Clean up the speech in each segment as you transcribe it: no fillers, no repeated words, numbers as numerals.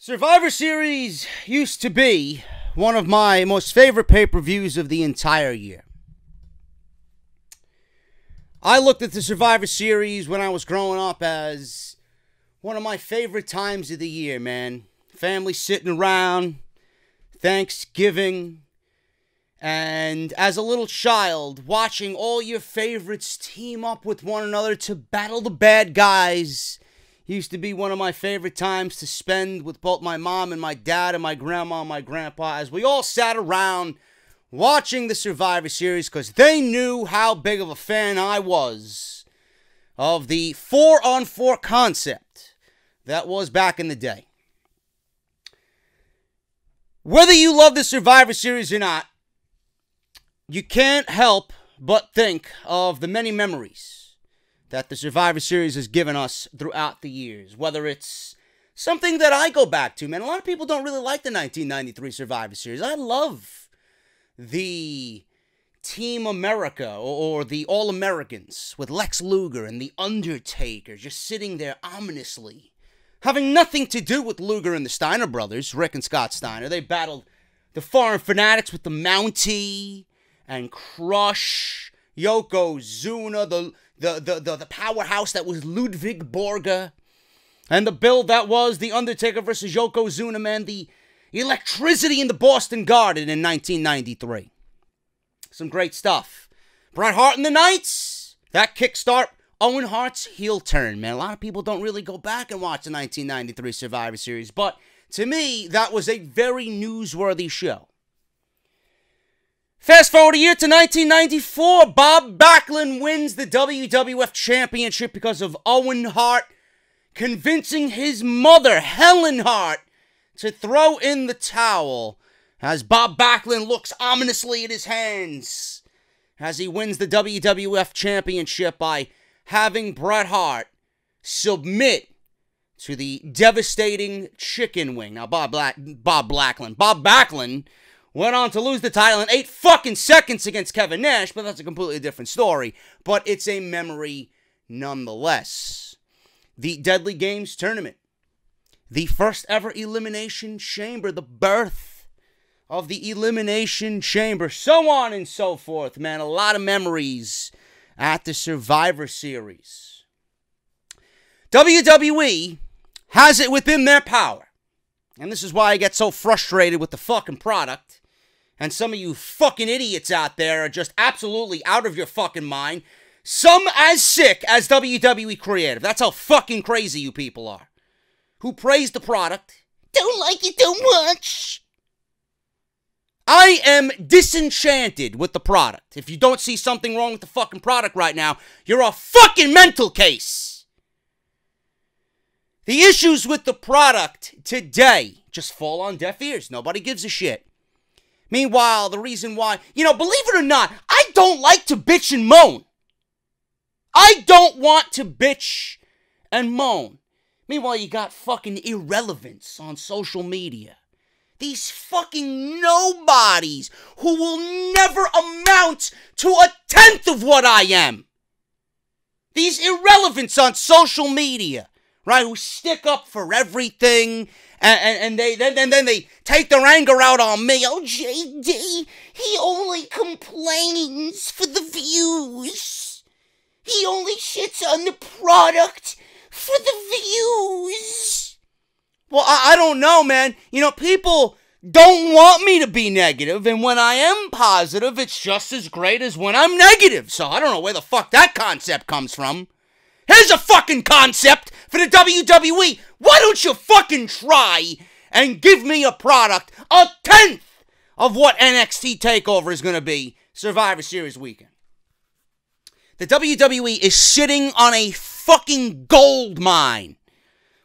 Survivor Series used to be one of my most favorite pay-per-views of the entire year. I looked at the Survivor Series when I was growing up as one of my favorite times of the year, man. Family sitting around, Thanksgiving, and as a little child, watching all your favorites team up with one another to battle the bad guys used to be one of my favorite times to spend with both my mom and my dad and my grandma and my grandpa as we all sat around watching the Survivor Series because they knew how big of a fan I was of the 4-on-4 concept that was back in the day. Whether you love the Survivor Series or not, you can't help but think of the many memories that the Survivor Series has given us throughout the years. Whether it's something that I go back to, man. A lot of people don't really like the 1993 Survivor Series. I love the Team America or the All-Americans with Lex Luger and The Undertaker just sitting there ominously, having nothing to do with Luger and the Steiner brothers, Rick and Scott Steiner. They battled the Foreign Fanatics with the Mountie and Crush, Yokozuna, the powerhouse that was Ludwig Borga, and the build that was The Undertaker versus Yokozuna, man, the electricity in the Boston Garden in 1993. Some great stuff. Bret Hart and the Knights, that kickstart Owen Hart's heel turn, man. A lot of people don't really go back and watch the 1993 Survivor Series, but to me, that was a very newsworthy show. Fast forward a year to 1994, Bob Backlund wins the WWF Championship because of Owen Hart convincing his mother, Helen Hart, to throw in the towel as Bob Backlund looks ominously at his hands as he wins the WWF Championship by having Bret Hart submit to the devastating chicken wing. Now, Bob Backlund went on to lose the title in 8 fucking seconds against Kevin Nash, but that's a completely different story. But it's a memory nonetheless. The Deadly Games Tournament, the first ever Elimination Chamber, the birth of the Elimination Chamber, so on and so forth, man. A lot of memories at the Survivor Series. WWE has it within their power, and this is why I get so frustrated with the fucking product. And some of you fucking idiots out there are just absolutely out of your fucking mind. Some as sick as WWE Creative. That's how fucking crazy you people are. Who praise the product. Don't like it too much. I am disenchanted with the product. If you don't see something wrong with the fucking product right now, you're a fucking mental case. The issues with the product today just fall on deaf ears. Nobody gives a shit. Meanwhile, the reason why, believe it or not, I don't like to bitch and moan. I don't want to bitch and moan. Meanwhile, you got fucking irrelevance on social media. These fucking nobodies who will never amount to a tenth of what I am. These irrelevants on social media, right, who stick up for everything. And then they take their anger out on me. Oh, JD, he only complains for the views. He only shits on the product for the views. Well, I don't know, man. People don't want me to be negative, and when I am positive, it's just as great as when I'm negative. So I don't know where the fuck that concept comes from. Here's a fucking concept for the WWE. Why don't you fucking try and give me a product a tenth of what NXT TakeOver is going to be Survivor Series weekend? The WWE is sitting on a fucking gold mine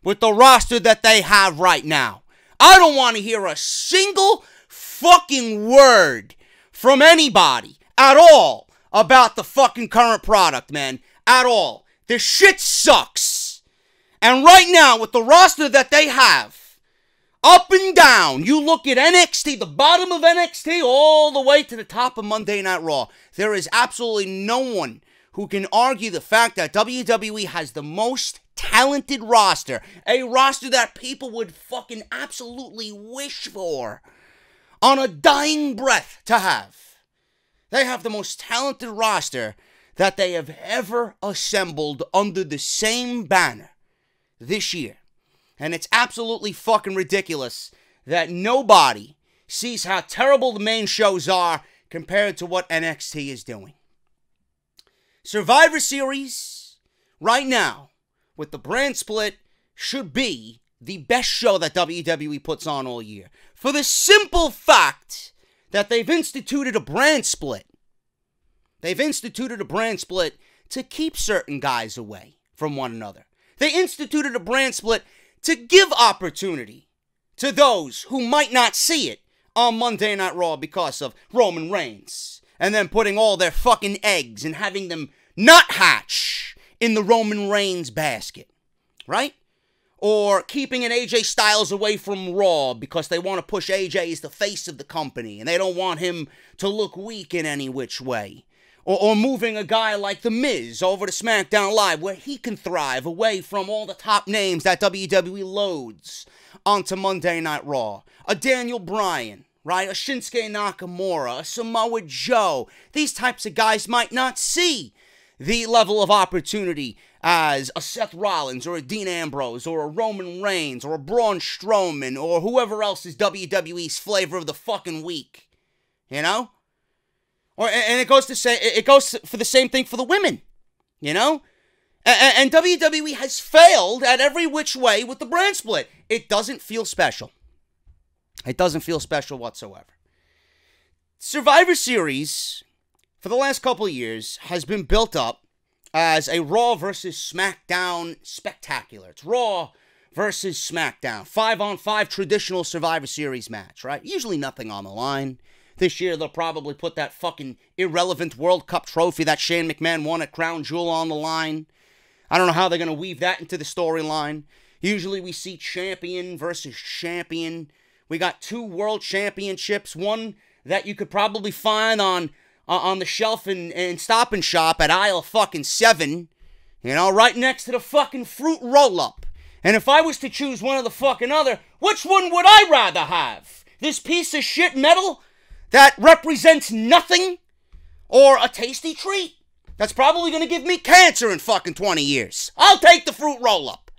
with the roster that they have right now. I don't want to hear a single fucking word from anybody at all about the fucking current product, man. At all. The shit sucks. And right now, with the roster that they have, up and down, you look at NXT, the bottom of NXT, all the way to the top of Monday Night Raw. There is absolutely no one who can argue the fact that WWE has the most talented roster, a roster that people would fucking absolutely wish for on a dying breath to have. They have the most talented roster that they have ever assembled under the same banner this year. And it's absolutely fucking ridiculous that nobody sees how terrible the main shows are compared to what NXT is doing. Survivor Series, right now, with the brand split, should be the best show that WWE puts on all year. For the simple fact that they've instituted a brand split. They've instituted a brand split to keep certain guys away from one another. They instituted a brand split to give opportunity to those who might not see it on Monday Night Raw because of Roman Reigns. And then putting all their fucking eggs and having them not hatch in the Roman Reigns basket. Right? Or keeping an AJ Styles away from Raw because they want to push AJ as the face of the company and they don't want him to look weak in any which way. Or moving a guy like The Miz over to SmackDown Live where he can thrive away from all the top names that WWE loads onto Monday Night Raw. A Daniel Bryan, right? A Shinsuke Nakamura, a Samoa Joe. These types of guys might not see the level of opportunity as a Seth Rollins or a Dean Ambrose or a Roman Reigns or a Braun Strowman or whoever else is WWE's flavor of the fucking week. You know? And it goes for the same thing for the women, you know? And WWE has failed at every which way with the brand split. It doesn't feel special. It doesn't feel special whatsoever. Survivor Series, for the last couple of years, has been built up as a Raw versus SmackDown spectacular. It's Raw versus SmackDown. 5-on-5 traditional Survivor Series match, right? Usually nothing on the line. This year, they'll probably put that fucking irrelevant World Cup trophy that Shane McMahon won at Crown Jewel on the line. I don't know how they're going to weave that into the storyline. Usually, we see champion versus champion. We got 2 world championships. One that you could probably find on the shelf in Stop and Shop at aisle fucking 7. You know, right next to the fucking fruit roll-up. And if I was to choose one of the fucking other, which one would I rather have? This piece of shit metal that represents nothing, or a tasty treat that's probably going to give me cancer in fucking 20 years. I'll take the fruit roll-up.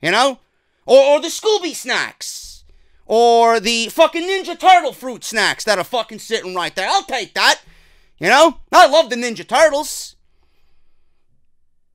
You know? Or the Scooby snacks. Or the fucking Ninja Turtle fruit snacks that are fucking sitting right there. I'll take that. You know? I love the Ninja Turtles.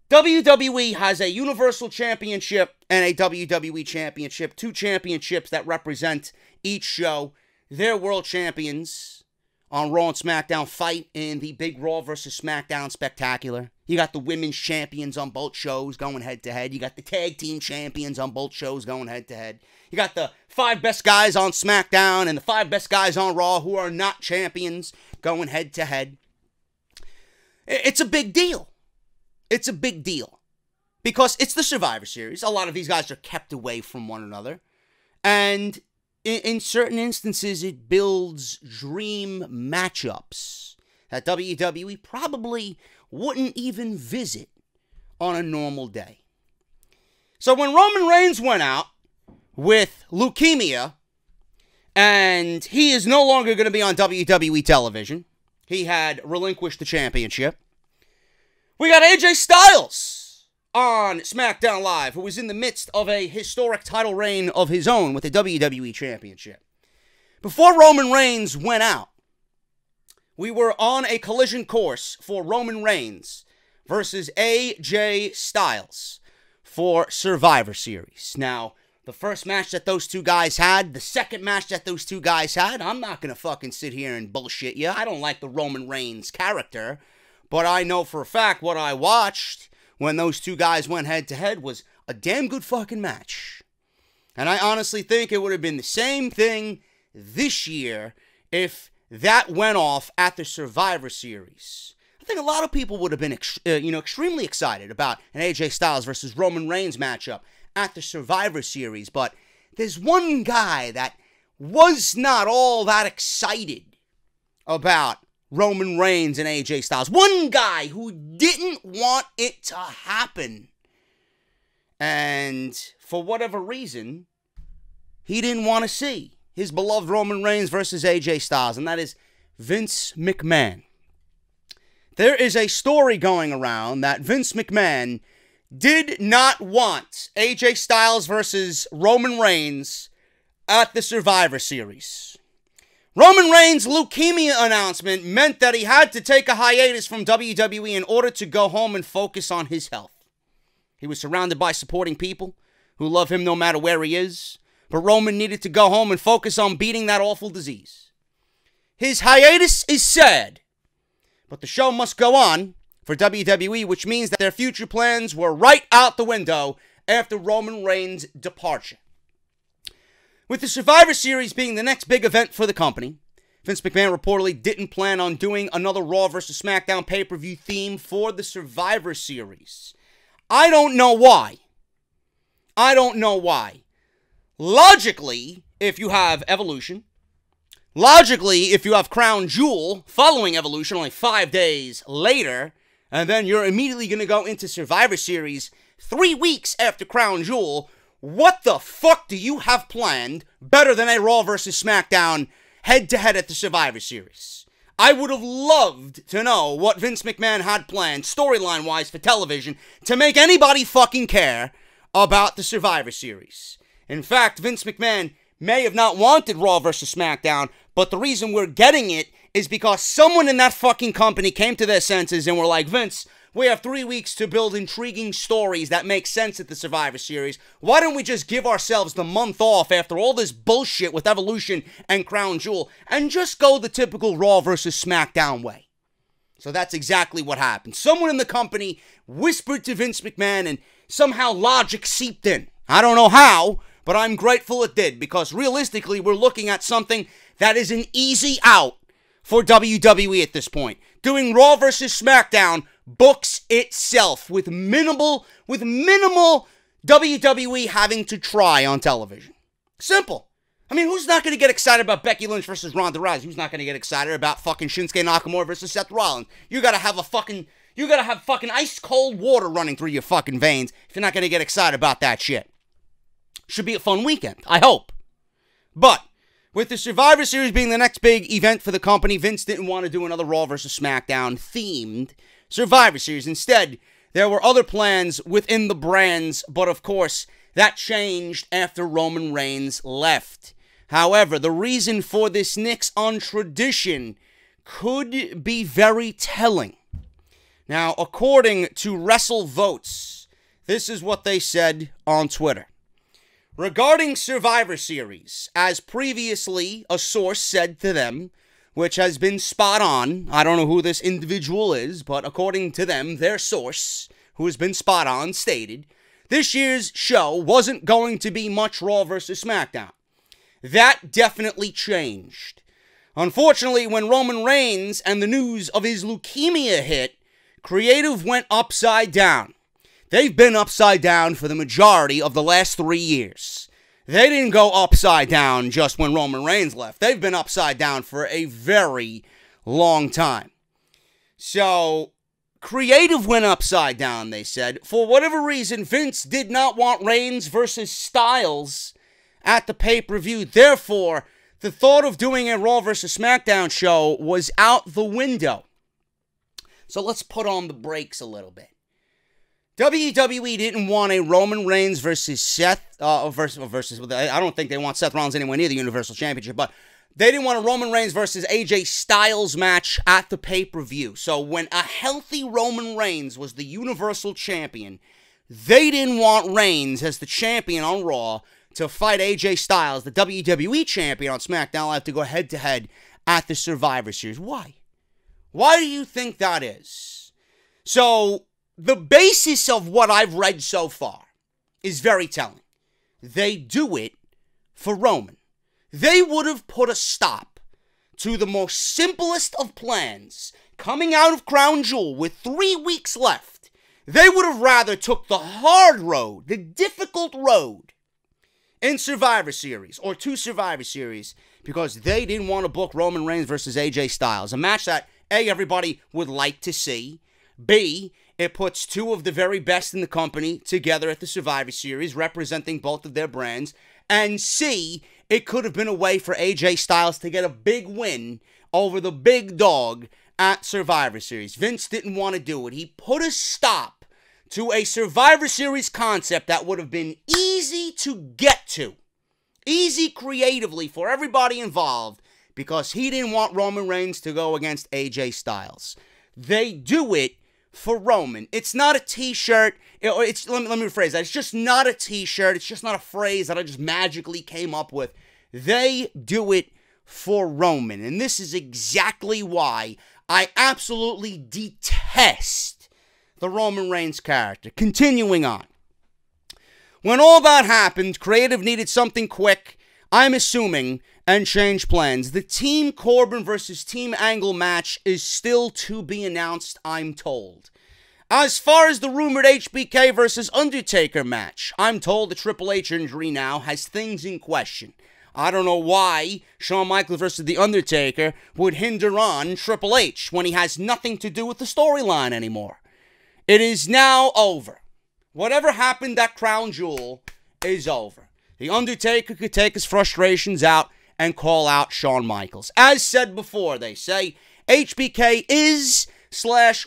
WWE has a Universal Championship and a WWE Championship. 2 championships that represent each show. Their world champions on Raw and SmackDown fight in the big Raw versus SmackDown spectacular. You got the women's champions on both shows going head-to-head. You got the tag team champions on both shows going head-to-head. You got the 5 best guys on SmackDown and the 5 best guys on Raw who are not champions going head-to-head. It's a big deal. It's a big deal. Because it's the Survivor Series. A lot of these guys are kept away from one another. And in certain instances, it builds dream matchups that WWE probably wouldn't even visit on a normal day. So when Roman Reigns went out with leukemia, and he is no longer going to be on WWE television, he had relinquished the championship, we got AJ Styles on SmackDown Live, who was in the midst of a historic title reign of his own with the WWE Championship. Before Roman Reigns went out, we were on a collision course for Roman Reigns versus AJ Styles for Survivor Series. Now, the first match that those 2 guys had, the second match that those 2 guys had, I'm not going to fucking sit here and bullshit you. I don't like the Roman Reigns character, but I know for a fact what I watched when those 2 guys went head-to-head was a damn good fucking match. And I honestly think it would have been the same thing this year if that went off at the Survivor Series. I think a lot of people would have been extremely excited about an AJ Styles versus Roman Reigns matchup at the Survivor Series, but there's one guy that was not all that excited about Roman Reigns and AJ Styles. One guy who didn't want it to happen. And for whatever reason, he didn't want to see his beloved Roman Reigns versus AJ Styles, and that is Vince McMahon. There is a story going around that Vince McMahon did not want AJ Styles versus Roman Reigns at the Survivor Series. Roman Reigns' leukemia announcement meant that he had to take a hiatus from WWE in order to go home and focus on his health. He was surrounded by supporting people who love him no matter where he is, but Roman needed to go home and focus on beating that awful disease. His hiatus is sad, but the show must go on for WWE, which means that their future plans were right out the window after Roman Reigns' departure. With the Survivor Series being the next big event for the company, Vince McMahon reportedly didn't plan on doing another Raw vs. SmackDown pay-per-view theme for the Survivor Series. I don't know why. Logically, if you have Evolution, logically, if you have Crown Jewel following Evolution only 5 days later, and then you're immediately going to go into Survivor Series 3 weeks after Crown Jewel, what the fuck do you have planned better than a Raw vs. SmackDown head-to-head at the Survivor Series? I would have loved to know what Vince McMahon had planned, storyline-wise, for television, to make anybody fucking care about the Survivor Series. In fact, Vince McMahon may have not wanted Raw vs. SmackDown, but the reason we're getting it is because someone in that fucking company came to their senses and were like, Vince, we have 3 weeks to build intriguing stories that make sense at the Survivor Series. Why don't we just give ourselves the month off after all this bullshit with Evolution and Crown Jewel and just go the typical Raw vs. SmackDown way? So that's exactly what happened. Someone in the company whispered to Vince McMahon and somehow logic seeped in. I don't know how, but I'm grateful it did, because realistically we're looking at something that is an easy out for WWE at this point. Doing Raw vs. SmackDown books itself with minimal WWE having to try on television. Simple. I mean, who's not going to get excited about Becky Lynch versus Ronda Rousey? Who's not going to get excited about fucking Shinsuke Nakamura versus Seth Rollins? You gotta have fucking ice cold water running through your fucking veins if you're not going to get excited about that shit. Should be a fun weekend, I hope. But with the Survivor Series being the next big event for the company, Vince didn't want to do another Raw vs. SmackDown themed Survivor Series. Instead, there were other plans within the brands, but of course, that changed after Roman Reigns left. However, the reason for this nix on tradition could be very telling. Now, according to WrestleVotes, this is what they said on Twitter. Regarding Survivor Series, as previously a source said to them, which has been spot on, I don't know who this individual is, but according to them, their source, who has been spot on, stated, this year's show wasn't going to be much Raw vs. SmackDown. That definitely changed. Unfortunately, when Roman Reigns and the news of his leukemia hit, creative went upside down. They've been upside down for the majority of the last 3 years. They didn't go upside down just when Roman Reigns left. They've been upside down for a very long time. So, creative went upside down, they said. For whatever reason, Vince did not want Reigns versus Styles at the pay-per-view. Therefore, the thought of doing a Raw vs. SmackDown show was out the window. So let's put on the brakes a little bit. WWE didn't want a Roman Reigns versus Seth, I don't think they want Seth Rollins anywhere near the Universal Championship, but they didn't want a Roman Reigns versus AJ Styles match at the pay-per-view. So when a healthy Roman Reigns was the Universal Champion, they didn't want Reigns as the champion on Raw to fight AJ Styles, the WWE Champion on SmackDown, have to go head-to-head at the Survivor Series. Why? Why do you think that is? So, the basis of what I've read so far is very telling. They do it for Roman. They would have put a stop to the most simplest of plans coming out of Crown Jewel with 3 weeks left. They would have rather took the hard road, the difficult road in Survivor Series or to Survivor Series because they didn't want to book Roman Reigns versus AJ Styles. A match that A, everybody would like to see. B, it puts two of the very best in the company together at the Survivor Series, representing both of their brands. And C, it could have been a way for AJ Styles to get a big win over the big dog at Survivor Series. Vince didn't want to do it. He put a stop to a Survivor Series concept that would have been easy to get to. Easy creatively for everybody involved, because he didn't want Roman Reigns to go against AJ Styles. They do it for Roman. It's not a t-shirt. Let me rephrase that. It's just not a t-shirt. It's just not a phrase that I just magically came up with. They do it for Roman. And this is exactly why I absolutely detest the Roman Reigns character. Continuing on. When all that happened, creative needed something quick, I'm assuming, and changed plans. The Team Corbin versus Team Angle match is still to be announced, I'm told. As far as the rumored HBK versus Undertaker match, I'm told the Triple H injury now has things in question. I don't know why Shawn Michaels versus The Undertaker would hinder on Triple H when he has nothing to do with the storyline anymore. It is now over. Whatever happened at Crown Jewel is over. The Undertaker could take his frustrations out and call out Shawn Michaels. As said before, they say, HBK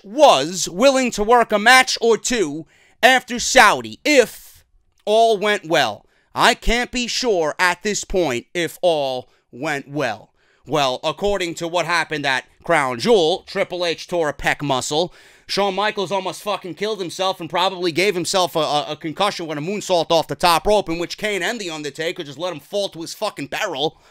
was willing to work a match or two after Saudi if all went well. I can't be sure at this point if all went well. Well, according to what happened at Crown Jewel, Triple H tore a pec muscle. Shawn Michaels almost fucking killed himself and probably gave himself a concussion with a moonsault off the top rope, in which Kane and The Undertaker just let him fall to his fucking barrel.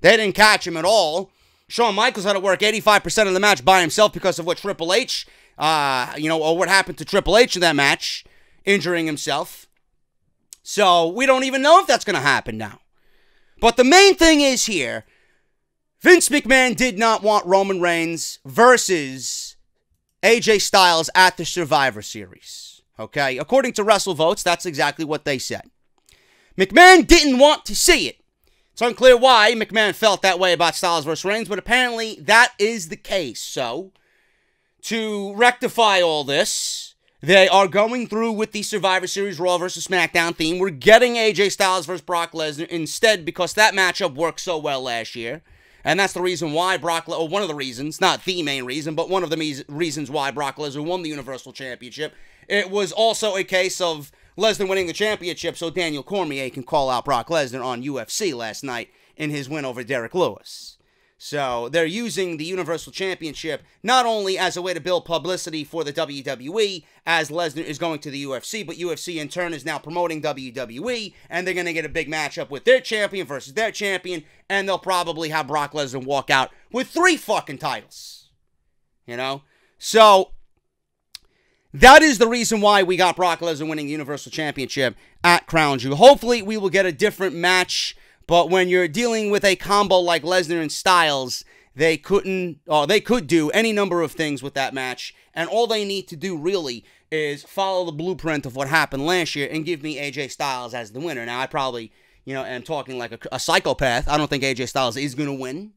They didn't catch him at all. Shawn Michaels had to work 85% of the match by himself because of what Triple H, or what happened to Triple H in that match, injuring himself. So we don't even know if that's going to happen now. But the main thing is here, Vince McMahon did not want Roman Reigns versus AJ Styles at the Survivor Series. Okay? According to WrestleVotes, that's exactly what they said. McMahon didn't want to see it. It's unclear why McMahon felt that way about Styles versus Reigns, but apparently that is the case. So, to rectify all this, they are going through with the Survivor Series Raw versus SmackDown theme. We're getting AJ Styles versus Brock Lesnar instead because that matchup worked so well last year. And that's the reason why one of the reasons, not the main reason, but one of the reasons why Brock Lesnar won the Universal Championship. It was also a case of Lesnar winning the championship so Daniel Cormier can call out Brock Lesnar on UFC last night in his win over Derek Lewis. So they're using the Universal Championship not only as a way to build publicity for the WWE as Lesnar is going to the UFC, but UFC in turn is now promoting WWE, and they're going to get a big matchup with their champion versus their champion, and they'll probably have Brock Lesnar walk out with 3 fucking titles. You know? So that is the reason why we got Brock Lesnar winning the Universal Championship at Crown Jewel. Hopefully we will get a different match. But when you're dealing with a combo like Lesnar and Styles, they could do any number of things with that match. And all they need to do really is follow the blueprint of what happened last year and give me AJ Styles as the winner. Now, I probably, am talking like a psychopath. I don't think AJ Styles is going to win.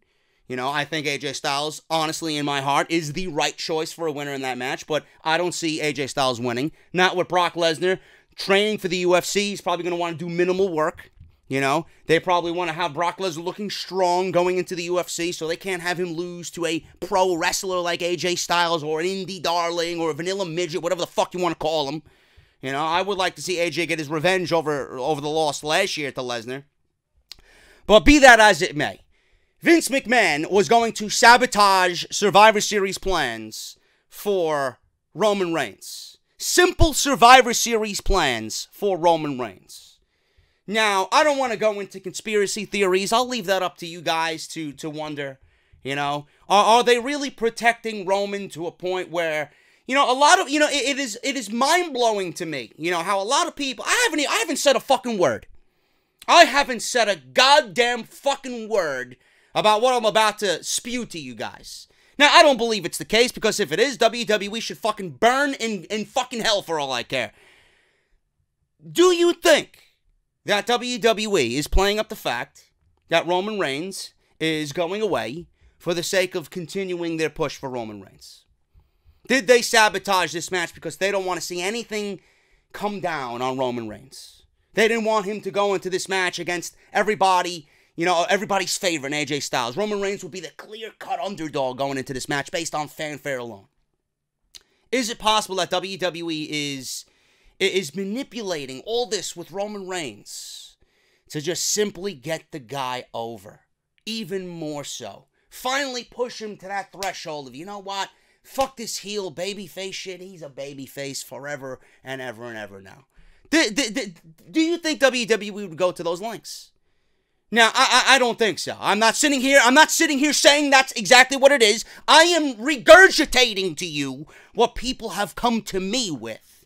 I think AJ Styles, honestly, in my heart, is the right choice for a winner in that match. But I don't see AJ Styles winning. Not with Brock Lesnar. Training for the UFC, he's probably going to want to do minimal work. They probably want to have Brock Lesnar looking strong going into the UFC, so they can't have him lose to a pro wrestler like AJ Styles or an indie darling or a vanilla midget, whatever the fuck you want to call him. I would like to see AJ get his revenge over the loss last year to Lesnar. But be that as it may, Vince McMahon was going to sabotage Survivor Series plans for Roman Reigns. Simple Survivor Series plans for Roman Reigns. Now, I don't want to go into conspiracy theories. I'll leave that up to you guys to wonder, Are they really protecting Roman to a point where, a lot of, it is mind-blowing to me, how a lot of people, I haven't said a fucking word. I haven't said a goddamn fucking word about what I'm about to spew to you guys. Now, I don't believe it's the case, because if it is, WWE should fucking burn in fucking hell for all I care. Do you think that WWE is playing up the fact that Roman Reigns is going away for the sake of continuing their push for Roman Reigns? Did they sabotage this match because they don't want to see anything come down on Roman Reigns? They didn't want him to go into this match against everybody, everybody's favorite, AJ Styles. Roman Reigns would be the clear-cut underdog going into this match based on fanfare alone. Is it possible that WWE is manipulating all this with Roman Reigns to just simply get the guy over? Even more so. Finally push him to that threshold of, you know what? Fuck this heel babyface shit. He's a babyface forever and ever now. Do you think WWE would go to those lengths? Now, I don't think so. I'm not sitting here saying that's exactly what it is. I am regurgitating to you what people have come to me with.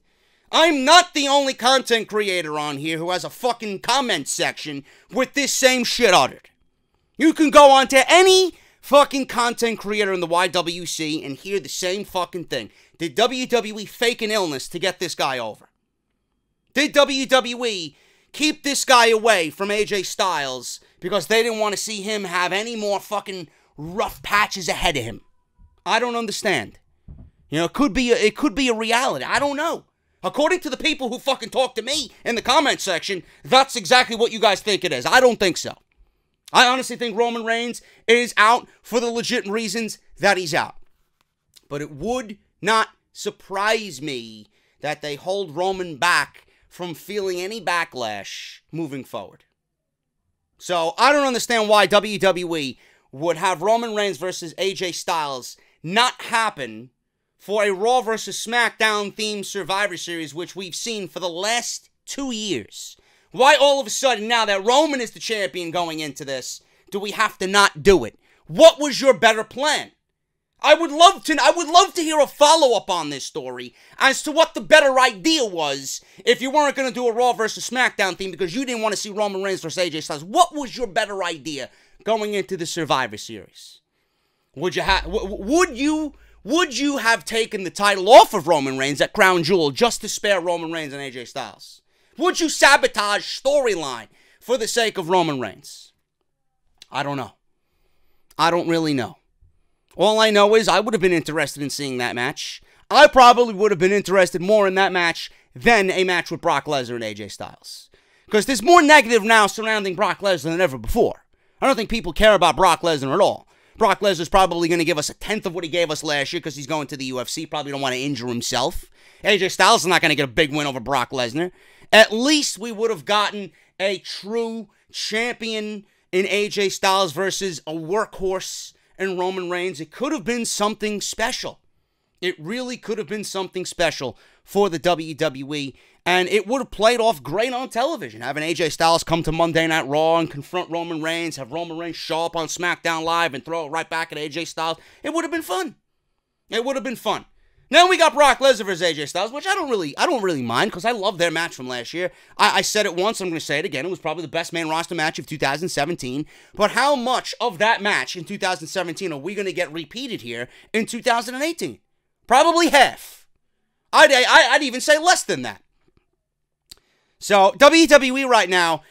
I'm not the only content creator on here who has a fucking comment section with this same shit uttered. You can go on to any fucking content creator in the YWC and hear the same fucking thing. Did WWE fake an illness to get this guy over? Did WWE keep this guy away from AJ Styles because they didn't want to see him have any more fucking rough patches ahead of him? I don't understand. It could be a reality. I don't know. According to the people who fucking talk to me in the comment section, that's exactly what you guys think it is. I don't think so. I honestly think Roman Reigns is out for the legit reasons that he's out. But it would not surprise me that they hold Roman back from feeling any backlash moving forward. So I don't understand why WWE would have Roman Reigns versus AJ Styles not happen for a Raw versus SmackDown themed Survivor Series, which we've seen for the last 2 years. Why all of a sudden, now that Roman is the champion going into this, do we have to not do it? What was your better plan? I would love to hear a follow-up on this story as to what the better idea was if you weren't going to do a Raw versus SmackDown theme because you didn't want to see Roman Reigns versus AJ Styles. What was your better idea going into the Survivor Series? Would you have taken the title off of Roman Reigns at Crown Jewel just to spare Roman Reigns and AJ Styles? Would you sabotage storyline for the sake of Roman Reigns? I don't know. I don't really know. All I know is I would have been interested in seeing that match. I probably would have been interested more in that match than a match with Brock Lesnar and AJ Styles. Because there's more negative now surrounding Brock Lesnar than ever before. I don't think people care about Brock Lesnar at all. Brock Lesnar's probably going to give us a tenth of what he gave us last year because he's going to the UFC. Probably don't want to injure himself. AJ Styles is not going to get a big win over Brock Lesnar. At least we would have gotten a true champion in AJ Styles versus a workhorse in Roman Reigns. It could have been something special. It really could have been something special for the WWE. And it would have played off great on television. Having AJ Styles come to Monday Night Raw and confront Roman Reigns. Have Roman Reigns show up on SmackDown Live and throw it right back at AJ Styles. It would have been fun. It would have been fun. Now we got Brock Lesnar versus AJ Styles, which I don't really mind because I love their match from last year. I said it once, I'm going to say it again. It was probably the best main roster match of 2017. But how much of that match in 2017 are we going to get repeated here in 2018? Probably half. I'd even say less than that. So WWE right now,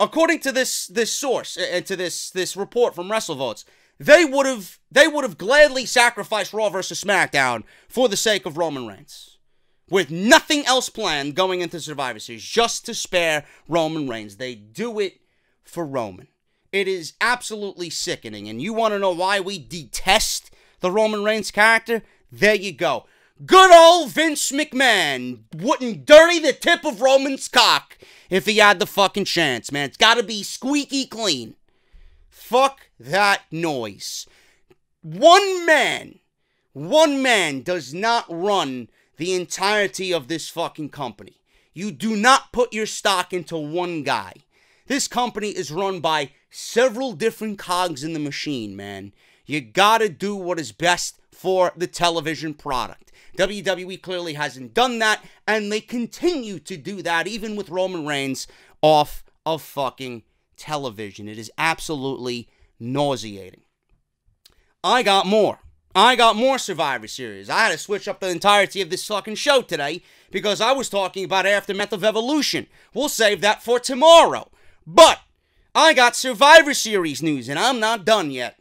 according to this source and to this report from WrestleVotes, they would have gladly sacrificed Raw versus SmackDown for the sake of Roman Reigns, with nothing else planned going into Survivor Series, just to spare Roman Reigns. They do it for Roman. It is absolutely sickening, and you want to know why we detest the Roman Reigns character? There you go. Good old Vince McMahon wouldn't dirty the tip of Roman's cock if he had the fucking chance, man. It's got to be squeaky clean. Fuck that noise. One man does not run the entirety of this fucking company. You do not put your stock into one guy. This company is run by several different cogs in the machine, man. You gotta do what is best for the television product. WWE clearly hasn't done that, and they continue to do that even with Roman Reigns off of fucking television. It is absolutely nauseating. I got more Survivor Series. I had to switch up the entirety of this fucking show today because I was talking about Aftermath of Evolution. We'll save that for tomorrow. But I got Survivor Series news, and I'm not done yet.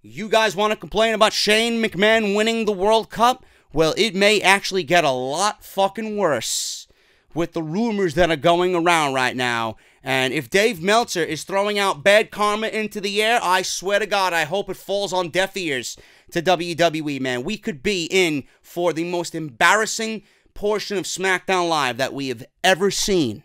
You guys want to complain about Shane McMahon winning the World Cup? Well, it may actually get a lot fucking worse with the rumors that are going around right now. And if Dave Meltzer is throwing out bad karma into the air, I swear to God, I hope it falls on deaf ears to WWE, man. We could be in for the most embarrassing portion of SmackDown Live that we have ever seen.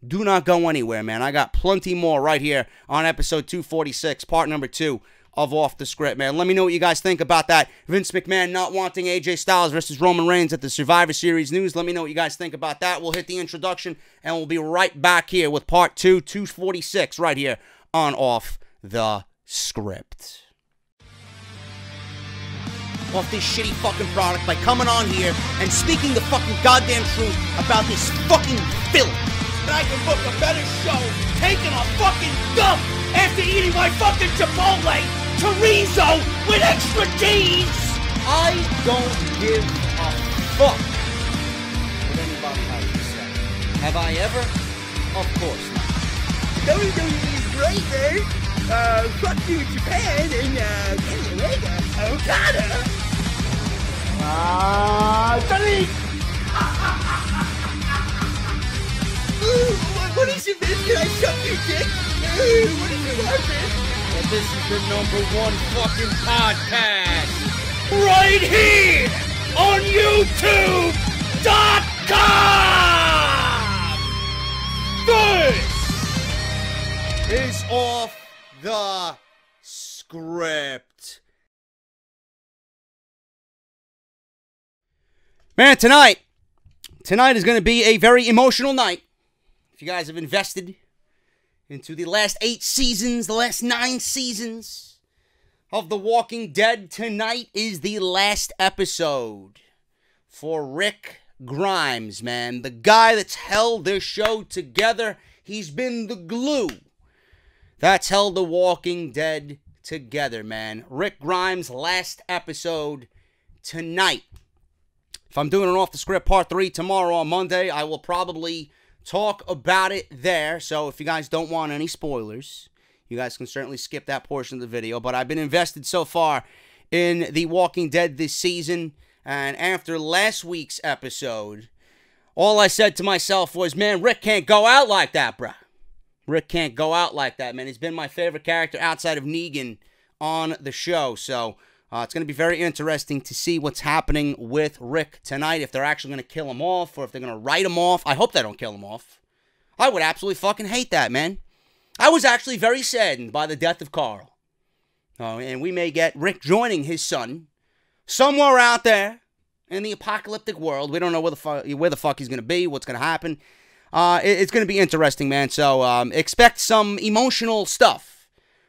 Do not go anywhere, man. I got plenty more right here on episode 246, part number 2 of Off the Script, man. Let me know what you guys think about that. Vince McMahon not wanting AJ Styles versus Roman Reigns at the Survivor Series news. Let me know what you guys think about that. We'll hit the introduction, and we'll be right back here with part 2, 246, right here on Off the Script. Off this shitty fucking product by coming on here and speaking the fucking goddamn truth about this fucking filth. And I can book a better show taking a fucking dump after eating my fucking Chipotle chorizo with extra cheese. I don't give a fuck what anybody has to say. Have I ever? Of course not. WWE is great, man. Fuck you, Japan, and Kenny Omega, Okada. Johnny! What is it, man? Can I suck your dick? What is it, man? Well, this is the #1 fucking podcast right here on YouTube.com. This is Off the Script. Man, tonight is going to be a very emotional night. If you guys have invested into the last 8 seasons, the last 9 seasons of The Walking Dead, tonight is the last episode for Rick Grimes, man. The guy that's held this show together. He's been the glue that's held The Walking Dead together, man. Rick Grimes' last episode tonight. If I'm doing an Off the Script part 3 tomorrow on Monday, I will probably talk about it there. So if you guys don't want any spoilers, you guys can certainly skip that portion of the video. But I've been invested so far in The Walking Dead this season. And after last week's episode, all I said to myself was, man, Rick can't go out like that, bruh. Rick can't go out like that, man. He's been my favorite character outside of Negan on the show. So it's going to be very interesting to see what's happening with Rick tonight, if they're actually going to kill him off or if they're going to write him off. I hope they don't kill him off. I would absolutely fucking hate that, man. I was actually very saddened by the death of Carl. And we may get Rick joining his son somewhere out there in the apocalyptic world. We don't know where the fuck he's going to be, what's going to happen. It's going to be interesting, man. So expect some emotional stuff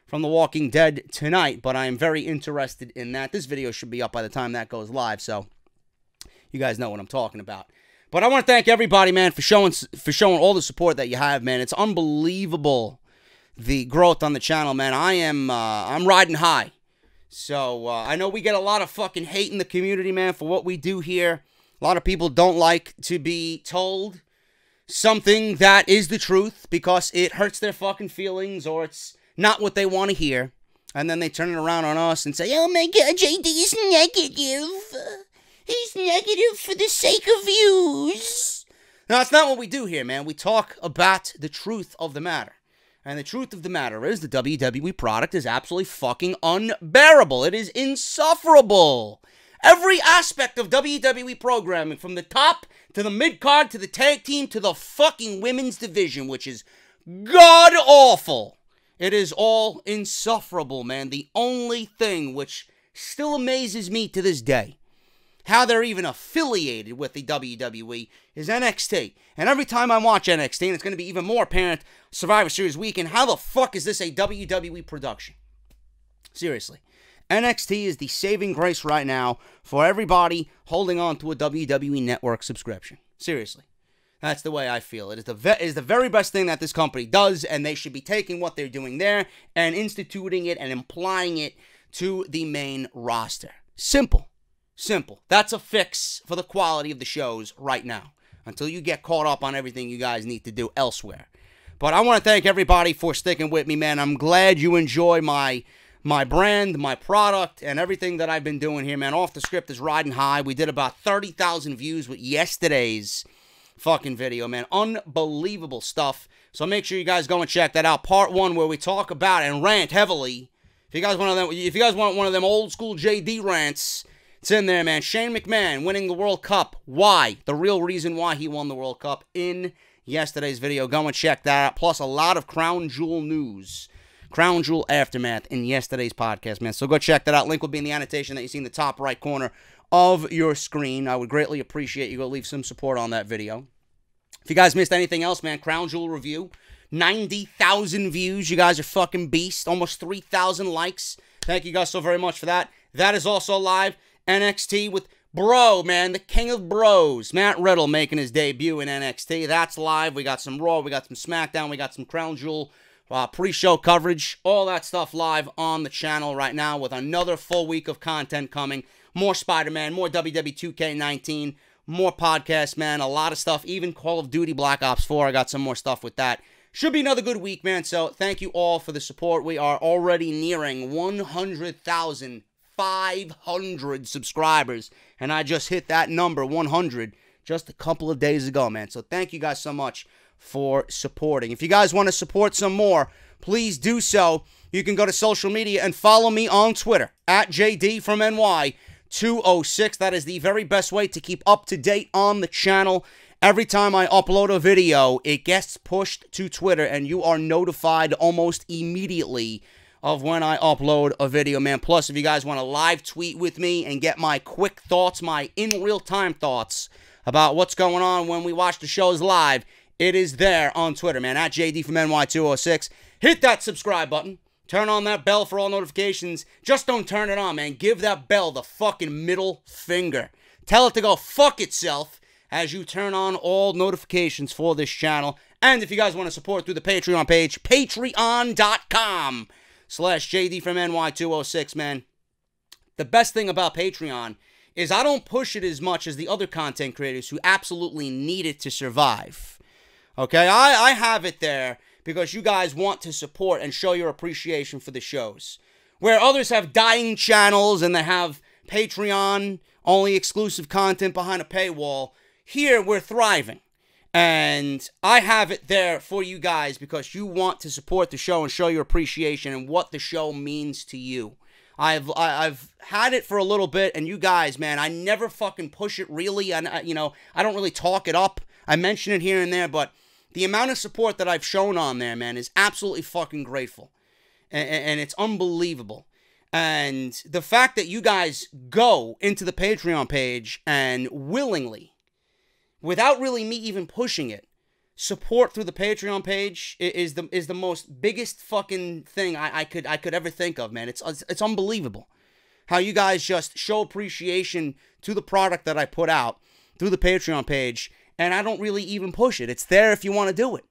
from The Walking Dead tonight, but I am very interested in that. This video should be up by the time that goes live, so you guys know what I'm talking about. But I want to thank everybody, man, for showing all the support that you have, man. It's unbelievable, the growth on the channel, man. I'm riding high. So I know we get a lot of fucking hate in the community, man, for what we do here. A lot of people don't like to be told something that is the truth because it hurts their fucking feelings or it's not what they want to hear. And then they turn it around on us and say, oh my God, JD is negative. He's negative for the sake of views. No, that's not what we do here, man. We talk about the truth of the matter. And the truth of the matter is the WWE product is absolutely fucking unbearable. It is insufferable. Every aspect of WWE programming, from the top to the mid-card to the tag team to the fucking women's division, which is god-awful. It is all insufferable, man. The only thing which still amazes me to this day, how they're even affiliated with the WWE, is NXT. And every time I watch NXT, and it's going to be even more apparent Survivor Series weekend, how the fuck is this a WWE production? Seriously. NXT is the saving grace right now for everybody holding on to a WWE Network subscription. Seriously. That's the way I feel. It is the very best thing that this company does, and they should be taking what they're doing there and instituting it and applying it to the main roster. Simple. Simple. That's a fix for the quality of the shows right now, until you get caught up on everything you guys need to do elsewhere. But I want to thank everybody for sticking with me, man. I'm glad you enjoy my my brand, my product, and everything that I've been doing here, man. Off the Script is riding high. We did about 30,000 views with yesterday's fucking video, man. Unbelievable stuff. So make sure you guys go and check that out. Part 1, where we talk about and rant heavily. If you guys want one of them old school JD rants, it's in there, man. Shane McMahon winning the World Cup. Why? The real reason why he won the World Cup in yesterday's video. Go and check that out. Plus a lot of Crown Jewel news. Crown Jewel aftermath in yesterday's podcast, man. So go check that out. Link will be in the annotation that you see in the top right corner of your screen. I would greatly appreciate you go leave some support on that video. If you guys missed anything else, man, Crown Jewel review. 90,000 views. You guys are fucking beast. Almost 3,000 likes. Thank you guys so very much for that. That is also live. NXT with Bro, man, the king of bros. Matt Riddle making his debut in NXT. That's live. We got some Raw. We got some SmackDown. We got some Crown Jewel pre-show coverage. All that stuff live on the channel right now with another full week of content coming. More Spider-Man. More WWE 2K19. More podcasts, man. A lot of stuff. Even Call of Duty Black Ops 4. I got some more stuff with that. Should be another good week, man. So thank you all for the support. We are already nearing 100,500 subscribers. And I just hit that number, 100, just a couple of days ago, man. So thank you guys so much for supporting. If you guys want to support some more, please do so. You can go to social media and follow me on Twitter, at JD from NY206. That is the very best way to keep up to date on the channel. Every time I upload a video, it gets pushed to Twitter, and you are notified almost immediately of when I upload a video, man. Plus, if you guys want to live tweet with me and get my quick thoughts, my in real-time thoughts about what's going on when we watch the shows live, it is there on Twitter, man, at JD from NY206. Hit that subscribe button. Turn on that bell for all notifications. Just don't turn it on, man. Give that bell the fucking middle finger. Tell it to go fuck itself as you turn on all notifications for this channel. And if you guys want to support through the Patreon page, patreon.com/JD from NY206, man. The best thing about Patreon is I don't push it as much as the other content creators who absolutely need it to survive. Okay, I have it there because you guys want to support and show your appreciation for the shows. Where others have dying channels and they have Patreon, only exclusive content behind a paywall, here we're thriving. And I have it there for you guys because you want to support the show and show your appreciation and what the show means to you. I've had it for a little bit, and you guys, man, I never fucking push it really. And I don't really talk it up. I mention it here and there, but the amount of support that I've shown on there, man, is absolutely fucking grateful. And it's unbelievable. And the fact that you guys go into the Patreon page and willingly, without really me even pushing it, support through the Patreon page is the most biggest fucking thing I could ever think of, man. It's unbelievable how you guys just show appreciation to the product that I put out through the Patreon page, and I don't really even push it. It's there if you want to do it.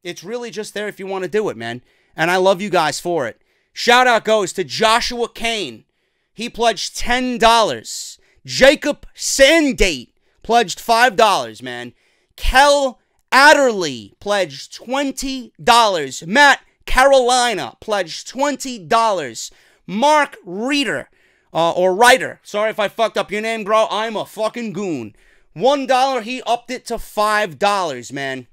It's really just there if you want to do it, man. And I love you guys for it. Shout out goes to Joshua Kane. He pledged $10. Jacob Sandate pledged $5, man. Kel Adderley pledged $20. Matt Carolina pledged $20. Mark Reeder, or Ryder. Sorry if I fucked up your name, bro. I'm a fucking goon. $1, he upped it to $5, man.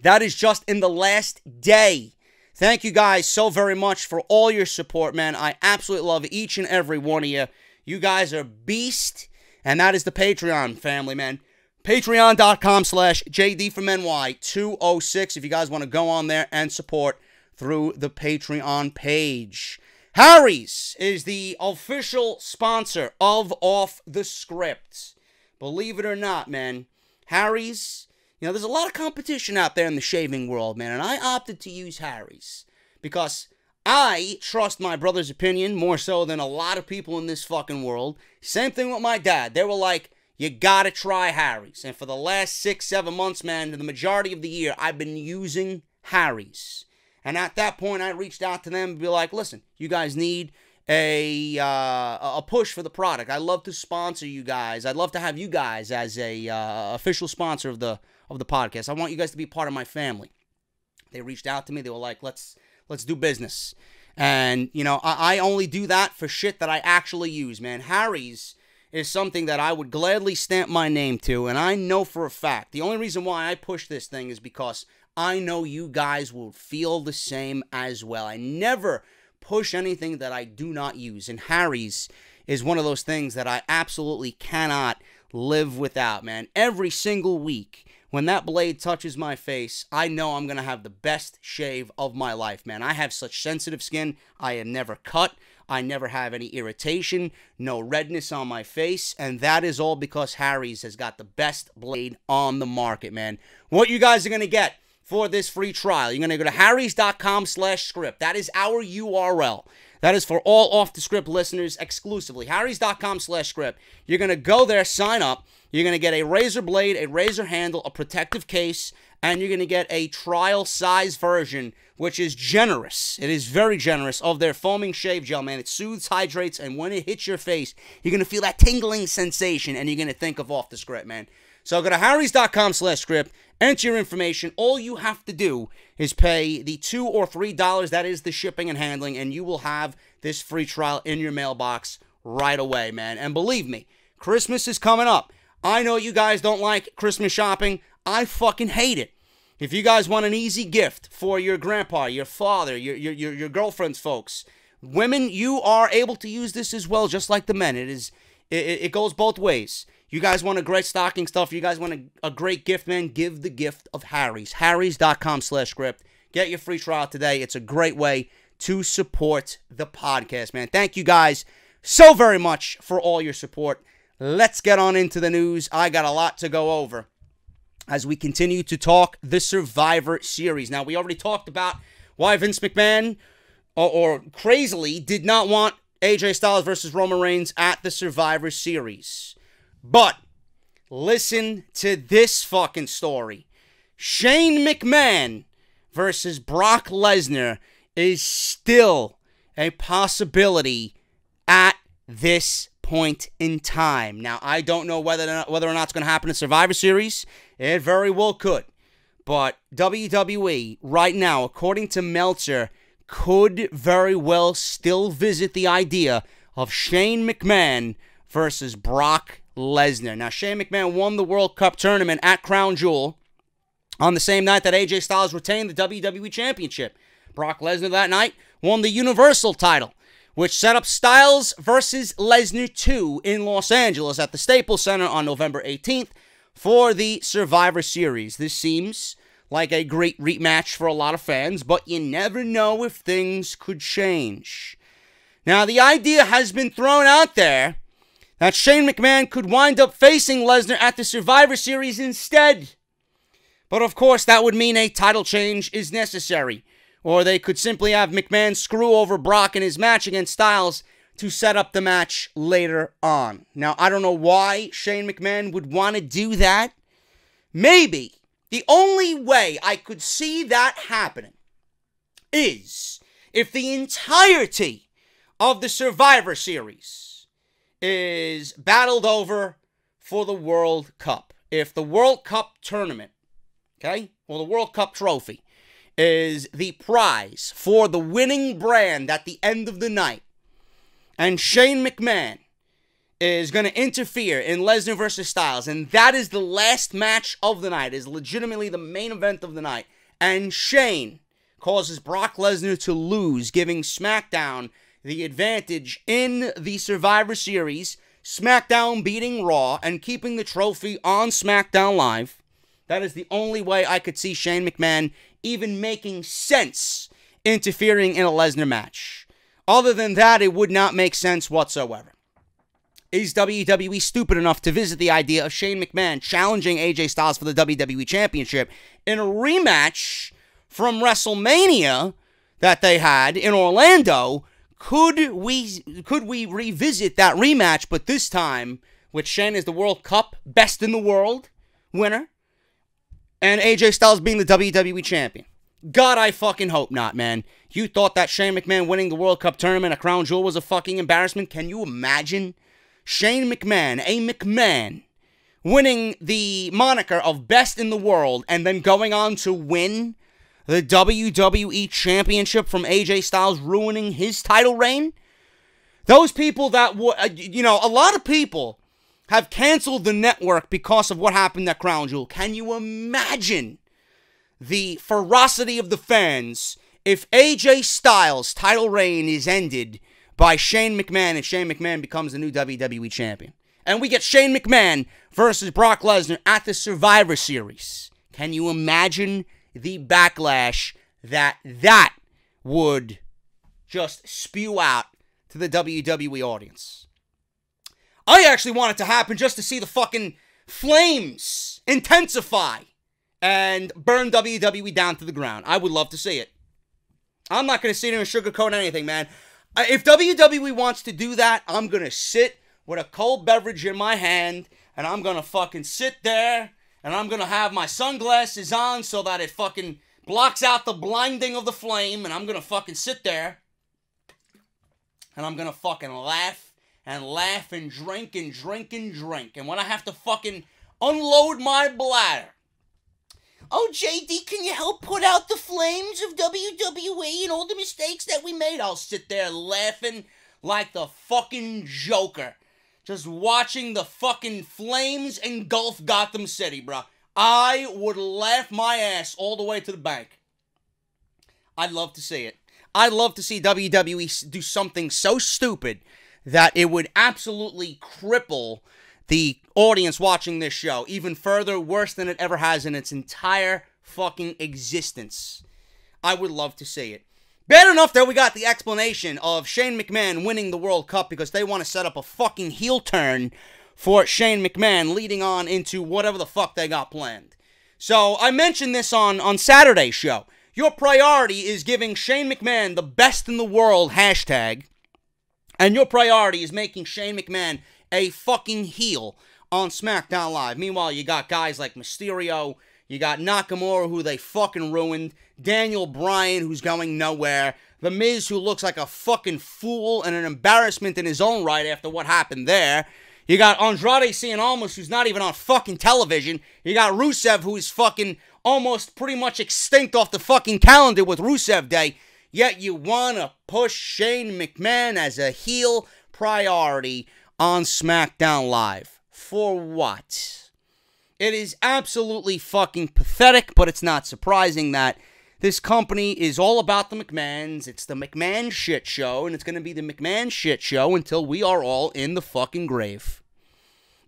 That is just in the last day. Thank you guys so very much for all your support, man. I absolutely love each and every one of you. You guys are beast. And that is the Patreon family, man. Patreon.com/JD from NY206 if you guys want to go on there and support through the Patreon page. Harry's is the official sponsor of Off the Script. Believe it or not, man. Harry's, there's a lot of competition out there in the shaving world, man. And I opted to use Harry's because I trust my brother's opinion more so than a lot of people in this fucking world. Same thing with my dad. They were like, you gotta try Harry's. And for the last 6-7 months, man, the majority of the year, I've been using Harry's. And at that point, I reached out to them and be like, listen, you guys need a push for the product. I'd love to sponsor you guys. I'd love to have you guys as a official sponsor of the podcast. I want you guys to be part of my family. They reached out to me. They were like, let's do business. And, you know, I only do that for shit that I actually use, man. Harry's is something that I would gladly stamp my name to, and I know for a fact, the only reason why I push this thing is because I know you guys will feel the same as well. I never push anything that I do not use, and Harry's is one of those things that I absolutely cannot live without, man. Every single week, when that blade touches my face, I know I'm going to have the best shave of my life, man. I have such sensitive skin. I am never cut. I never have any irritation, no redness on my face, and that is all because Harry's has got the best blade on the market, man. What you guys are going to get for this free trial, you're going to go to harrys.com/script. That is our URL. That is for all off-the-script listeners exclusively. harrys.com/script. You're going to go there, sign up. You're going to get a razor blade, a razor handle, a protective case, and you're going to get a trial size version, which is generous. It is very generous of their foaming shave gel, man. It soothes, hydrates, and when it hits your face, you're going to feel that tingling sensation, and you're going to think of Off the Script, man. So go to harrys.com/script, enter your information. All you have to do is pay the $2 or $3, that is the shipping and handling, and you will have this free trial in your mailbox right away, man. And believe me, Christmas is coming up. I know you guys don't like Christmas shopping. I fucking hate it. If you guys want an easy gift for your grandpa, your father, your girlfriend's folks, women, you are able to use this as well, just like the men. It goes both ways. You guys want a great stocking stuff, you guys want a great gift, man, give the gift of Harry's. harrys.com/script. Get your free trial today. It's a great way to support the podcast, man. Thank you guys so very much for all your support. Let's get on into the news. I got a lot to go over as we continue to talk the Survivor Series. Now, we already talked about why Vince McMahon, or crazily, did not want AJ Styles versus Roman Reigns at the Survivor Series. But listen to this fucking story. Shane McMahon versus Brock Lesnar is still a possibility at this point in time. Now, I don't know whether or not it's going to happen in Survivor Series. It very well could. But WWE, right now, according to Meltzer, could very well still visit the idea of Shane McMahon versus Brock Lesnar. Now, Shane McMahon won the World Cup tournament at Crown Jewel on the same night that AJ Styles retained the WWE Championship. Brock Lesnar that night won the Universal title, which set up Styles versus Lesnar 2 in Los Angeles at the Staples Center on November 18th for the Survivor Series. This seems like a great rematch for a lot of fans, but you never know if things could change. Now, the idea has been thrown out there that Shane McMahon could wind up facing Lesnar at the Survivor Series instead. But of course, that would mean a title change is necessary. Or they could simply have McMahon screw over Brock in his match against Styles to set up the match later on. Now, I don't know why Shane McMahon would want to do that. Maybe the only way I could see that happening is if the entirety of the Survivor Series is battled over for the World Cup. If the World Cup tournament, okay, or the World Cup trophy is the prize for the winning brand at the end of the night, and Shane McMahon is going to interfere in Lesnar versus Styles, and that is the last match of the night, is legitimately the main event of the night, and Shane causes Brock Lesnar to lose, giving SmackDown the advantage in the Survivor Series, SmackDown beating Raw and keeping the trophy on SmackDown Live. That is the only way I could see Shane McMahon even making sense interfering in a Lesnar match. Other than that, it would not make sense whatsoever. Is WWE stupid enough to visit the idea of Shane McMahon challenging AJ Styles for the WWE Championship in a rematch from WrestleMania that they had in Orlando? Could we revisit that rematch, but this time with Shane as the World Cup best in the world winner and AJ Styles being the WWE champion? God, I fucking hope not, man. You thought that Shane McMahon winning the World Cup tournament at Crown Jewel was a fucking embarrassment? Can you imagine Shane McMahon, a McMahon, winning the moniker of best in the world and then going on to win the WWE Championship from AJ Styles, ruining his title reign? Those people that would, a lot of people have canceled the network because of what happened at Crown Jewel. Can you imagine the ferocity of the fans if AJ Styles' title reign is ended by Shane McMahon and Shane McMahon becomes the new WWE champion? And we get Shane McMahon versus Brock Lesnar at the Survivor Series. Can you imagine the backlash that would just spew out to the WWE audience? I actually want it to happen just to see the fucking flames intensify and burn WWE down to the ground. I would love to see it. I'm not going to sit here and sugarcoat anything, man. If WWE wants to do that, I'm going to sit with a cold beverage in my hand, and I'm going to fucking sit there, and I'm going to have my sunglasses on so that it fucking blocks out the blinding of the flame, and I'm going to fucking sit there, and I'm going to fucking laugh and drink and drink and drink. And when I have to fucking unload my bladder, oh, JD, can you help put out the flames of WWE and all the mistakes that we made? I'll sit there laughing like the fucking Joker, just watching the fucking flames engulf Gotham City, bro. I would laugh my ass all the way to the bank. I'd love to see it. I'd love to see WWE do something so stupid that it would absolutely cripple the audience watching this show even further, worse than it ever has in its entire fucking existence. I would love to see it. Bad enough that we got the explanation of Shane McMahon winning the World Cup because they want to set up a fucking heel turn for Shane McMahon leading on into whatever the fuck they got planned. So I mentioned this on Saturday's show. Your priority is giving Shane McMahon the best in the world hashtag, and your priority is making Shane McMahon a fucking heel on SmackDown Live. Meanwhile, you got guys like Mysterio, you got Nakamura, who they fucking ruined, Daniel Bryan, who's going nowhere, The Miz, who looks like a fucking fool and an embarrassment in his own right after what happened there. You got Andrade Cien Almas, who's not even on fucking television. You got Rusev, who is fucking almost pretty much extinct off the fucking calendar with Rusev Day. Yet you want to push Shane McMahon as a heel priority on SmackDown Live. For what? It is absolutely fucking pathetic, but it's not surprising that this company is all about the McMahons. It's the McMahon shit show, and it's going to be the McMahon shit show until we are all in the fucking grave.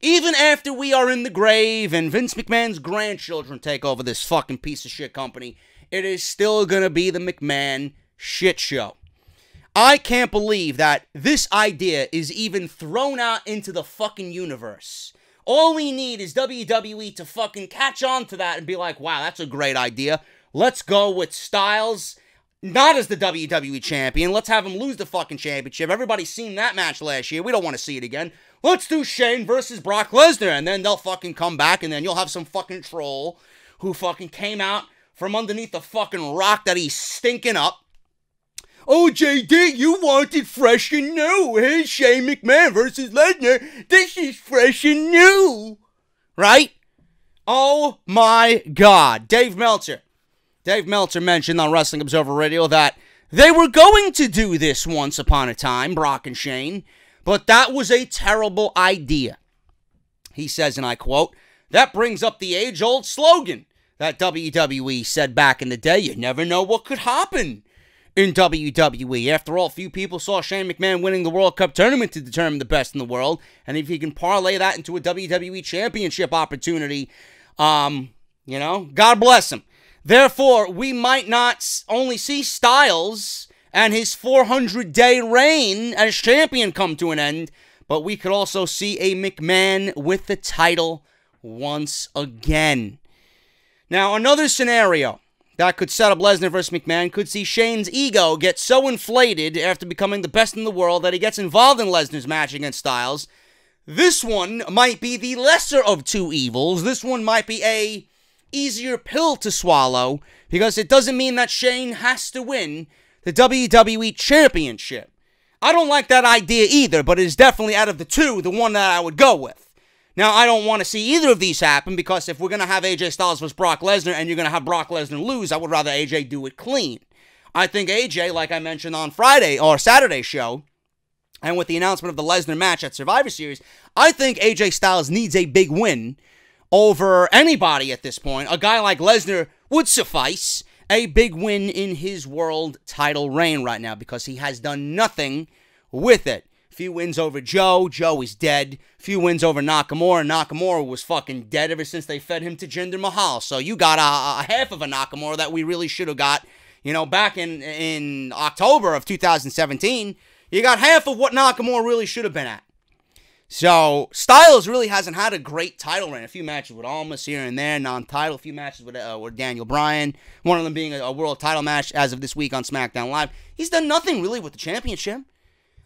Even after we are in the grave and Vince McMahon's grandchildren take over this fucking piece of shit company, it is still going to be the McMahon shit show. I can't believe that this idea is even thrown out into the fucking universe. All we need is WWE to fucking catch on to that and be like, wow, that's a great idea. Let's go with Styles, not as the WWE champion. Let's have him lose the fucking championship. Everybody's seen that match last year. We don't want to see it again. Let's do Shane versus Brock Lesnar, and then they'll fucking come back, and then you'll have some fucking troll who fucking came out from underneath the fucking rock that he's stinking up. Oh, JD, you want it fresh and new. Here's Shane McMahon versus Lesnar. This is fresh and new. Right? Oh, my God. Dave Meltzer mentioned on Wrestling Observer Radio that they were going to do this once upon a time, Brock and Shane, but that was a terrible idea. He says, and I quote, "That brings up the age-old slogan that WWE said back in the day, you never know what could happen in WWE. After all, few people saw Shane McMahon winning the World Cup tournament to determine the best in the world, and if he can parlay that into a WWE championship opportunity, God bless him. Therefore, we might not only see Styles and his 400-day reign as champion come to an end, but we could also see a McMahon with the title once again." Now, another scenario that could set up Lesnar versus McMahon could see Shane's ego get so inflated after becoming the best in the world that he gets involved in Lesnar's match against Styles. This one might be the lesser of two evils. This one might be a easier pill to swallow because it doesn't mean that Shane has to win the WWE Championship. I don't like that idea either, but it is definitely out of the two the one that I would go with. Now, I don't want to see either of these happen because if we're going to have AJ Styles versus Brock Lesnar and you're going to have Brock Lesnar lose, I would rather AJ do it clean. I think AJ, like I mentioned on Friday or Saturday's show, and with the announcement of the Lesnar match at Survivor Series, I think AJ Styles needs a big win over anybody at this point. A guy like Lesnar would suffice. A big win in his world title reign right now because he has done nothing with it. Few wins over Joe. Joe is dead. Few wins over Nakamura. Nakamura was fucking dead ever since they fed him to Jinder Mahal. So you got a half of a Nakamura that we really should have got, back in October of 2017. You got half of what Nakamura really should have been at. So, Styles really hasn't had a great title reign. A few matches with Almas here and there, non-title. A few matches with Daniel Bryan. One of them being a world title match as of this week on SmackDown Live. He's done nothing really with the championship.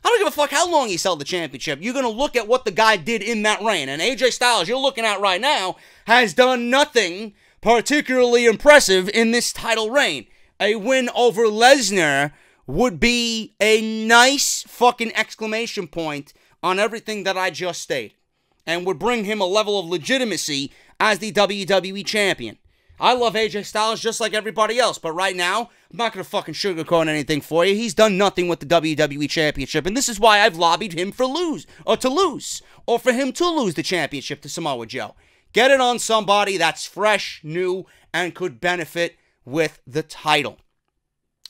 I don't give a fuck how long he held the championship. You're going to look at what the guy did in that reign. And AJ Styles, you're looking at right now, has done nothing particularly impressive in this title reign. A win over Lesnar would be a nice fucking exclamation point on everything that I just stated, and would bring him a level of legitimacy as the WWE Champion. I love AJ Styles just like everybody else, but right now, I'm not going to fucking sugarcoat anything for you. He's done nothing with the WWE Championship, and this is why I've lobbied him to lose, or for him to lose the championship to Samoa Joe. Get it on somebody that's fresh, new, and could benefit with the title.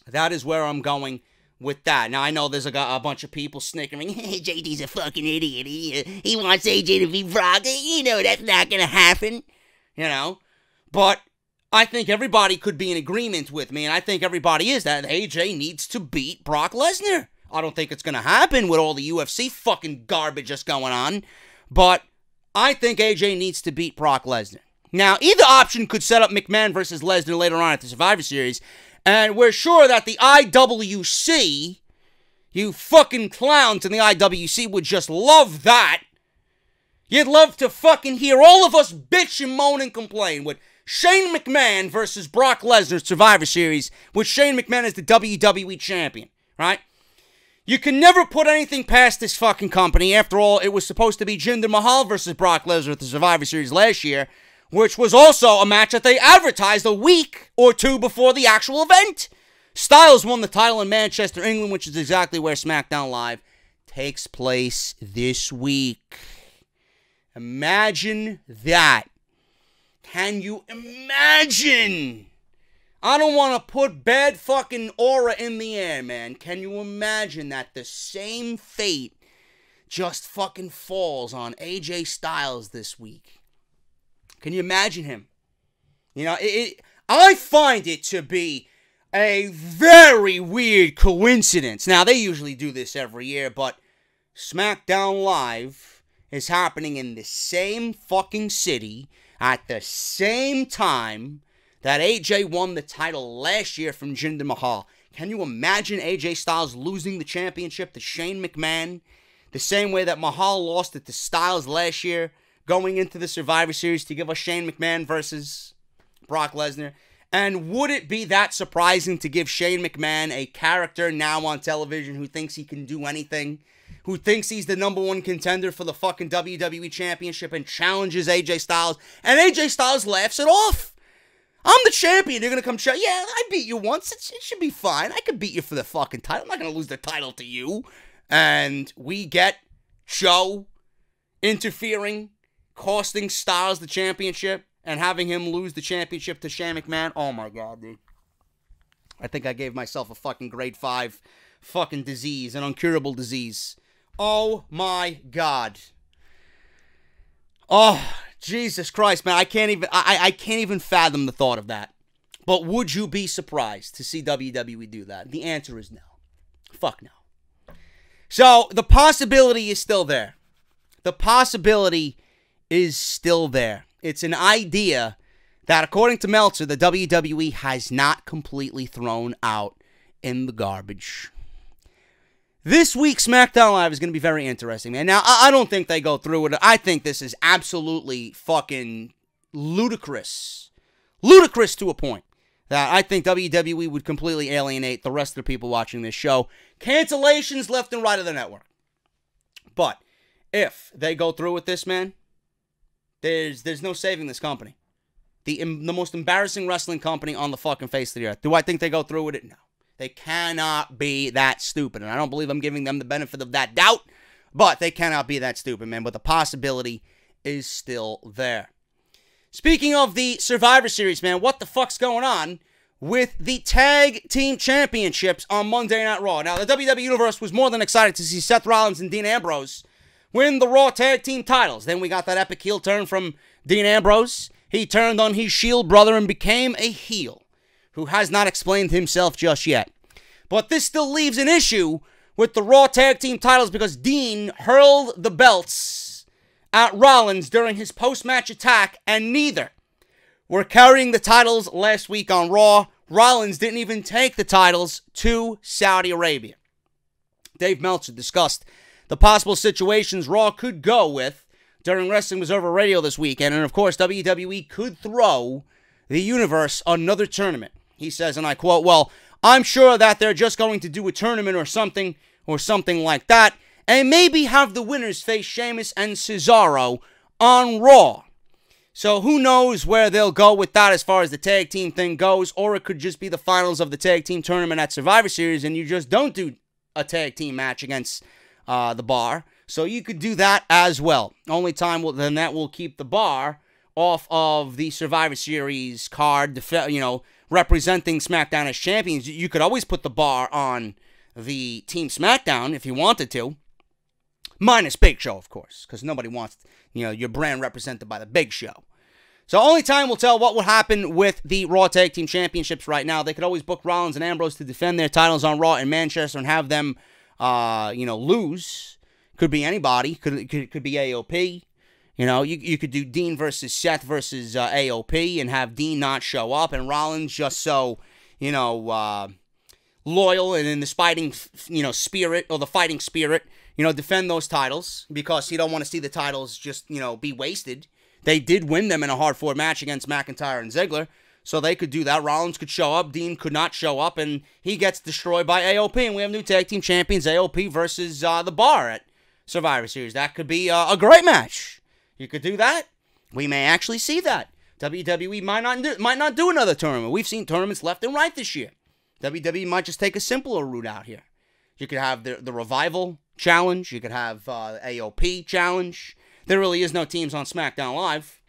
That is where I'm going with that. Now, I know there's a bunch of people snickering, JD's a fucking idiot. He wants AJ to be Brock. That's not going to happen. But I think everybody could be in agreement with me, and I think everybody is, that AJ needs to beat Brock Lesnar. I don't think it's going to happen with all the UFC fucking garbage that's going on, but I think AJ needs to beat Brock Lesnar. Now, either option could set up McMahon versus Lesnar later on at the Survivor Series, and we're sure that the IWC, you fucking clowns in the IWC, would just love that. You'd love to fucking hear all of us bitch and moan and complain with Shane McMahon versus Brock Lesnar Survivor Series, with Shane McMahon as the WWE Champion, right? You can never put anything past this fucking company. After all, it was supposed to be Jinder Mahal versus Brock Lesnar at the Survivor Series last year, which was also a match that they advertised a week or two before the actual event. Styles won the title in Manchester, England, which is exactly where SmackDown Live takes place this week. Imagine that. Can you imagine? I don't want to put bad fucking aura in the air, man. Can you imagine that the same fate just fucking falls on AJ Styles this week? Can you imagine him? I find it to be a very weird coincidence. Now, they usually do this every year, but SmackDown Live is happening in the same fucking city at the same time that AJ won the title last year from Jinder Mahal. Can you imagine AJ Styles losing the championship to Shane McMahon the same way that Mahal lost it to Styles last year, going into the Survivor Series to give us Shane McMahon versus Brock Lesnar? And would it be that surprising to give Shane McMahon, a character now on television who thinks he can do anything, who thinks he's the #1 contender for the fucking WWE Championship, and challenges AJ Styles, and AJ Styles laughs it off? I'm the champion. You're going to come show. Yeah, I beat you once. It should be fine. I could beat you for the fucking title. I'm not going to lose the title to you. And we get Joe interfering, costing Styles the championship, and having him lose the championship to Shane McMahon. Oh my God, dude. I think I gave myself a fucking grade 5 fucking disease, an incurable disease. Oh my God. Oh, Jesus Christ, man. I can't even fathom the thought of that. But would you be surprised to see WWE do that? The answer is no. Fuck no. So, the possibility is still there. The possibility is still there. It's an idea that, according to Meltzer, the WWE has not completely thrown out in the garbage. This week's SmackDown Live is going to be very interesting, man. Now, I don't think they go through with it. I think this is absolutely fucking ludicrous. Ludicrous to a point that I think WWE would completely alienate the rest of the people watching this show. Cancellations left and right of the network. But if they go through with this, man, There's no saving this company. The most embarrassing wrestling company on the fucking face of the earth. Do I think they go through with it? No. They cannot be that stupid. And I don't believe I'm giving them the benefit of that doubt. But they cannot be that stupid, man. But the possibility is still there. Speaking of the Survivor Series, man, what the fuck's going on with the Tag Team Championships on Monday Night Raw? Now, the WWE Universe was more than excited to see Seth Rollins and Dean Ambrose win the Raw Tag Team titles. Then we got that epic heel turn from Dean Ambrose. He turned on his Shield brother and became a heel, who has not explained himself just yet. But this still leaves an issue with the Raw Tag Team titles because Dean hurled the belts at Rollins during his post-match attack, and neither were carrying the titles last week on Raw. Rollins didn't even take the titles to Saudi Arabia. Dave Meltzer discussed the possible situations Raw could go with during Wrestling Observer Radio this weekend, and of course, WWE could throw the universe another tournament. He says, and I quote, "Well, I'm sure that they're just going to do a tournament or something like that, and maybe have the winners face Sheamus and Cesaro on Raw. So who knows where they'll go with that as far as the tag team thing goes, or it could just be the finals of the tag team tournament at Survivor Series, and you just don't do a tag team match against the Bar. So you could do that as well. Only time then that will keep the Bar off of the Survivor Series card, representing SmackDown as champions. You could always put the Bar on the Team SmackDown if you wanted to. Minus Big Show, of course, because nobody wants, your brand represented by the Big Show. So only time will tell what will happen with the Raw Tag Team Championships right now. They could always book Rollins and Ambrose to defend their titles on Raw in Manchester and have them, lose. Could be anybody. Could be AOP. You could do Dean versus Seth versus AOP and have Dean not show up and Rollins just so, loyal and in the fighting, spirit or the fighting spirit, defend those titles because he don't want to see the titles just, be wasted. They did win them in a hard-fought match against McIntyre and Ziggler, so they could do that. Rollins could show up, Dean could not show up, and he gets destroyed by AOP, and we have new tag team champions, AOP versus the Bar at Survivor Series. That could be a great match. You could do that. We may actually see that. WWE might not do another tournament. We've seen tournaments left and right this year. WWE might just take a simpler route out here. You could have the Revival Challenge. You could have AOP Challenge. There really is no teams on SmackDown Live.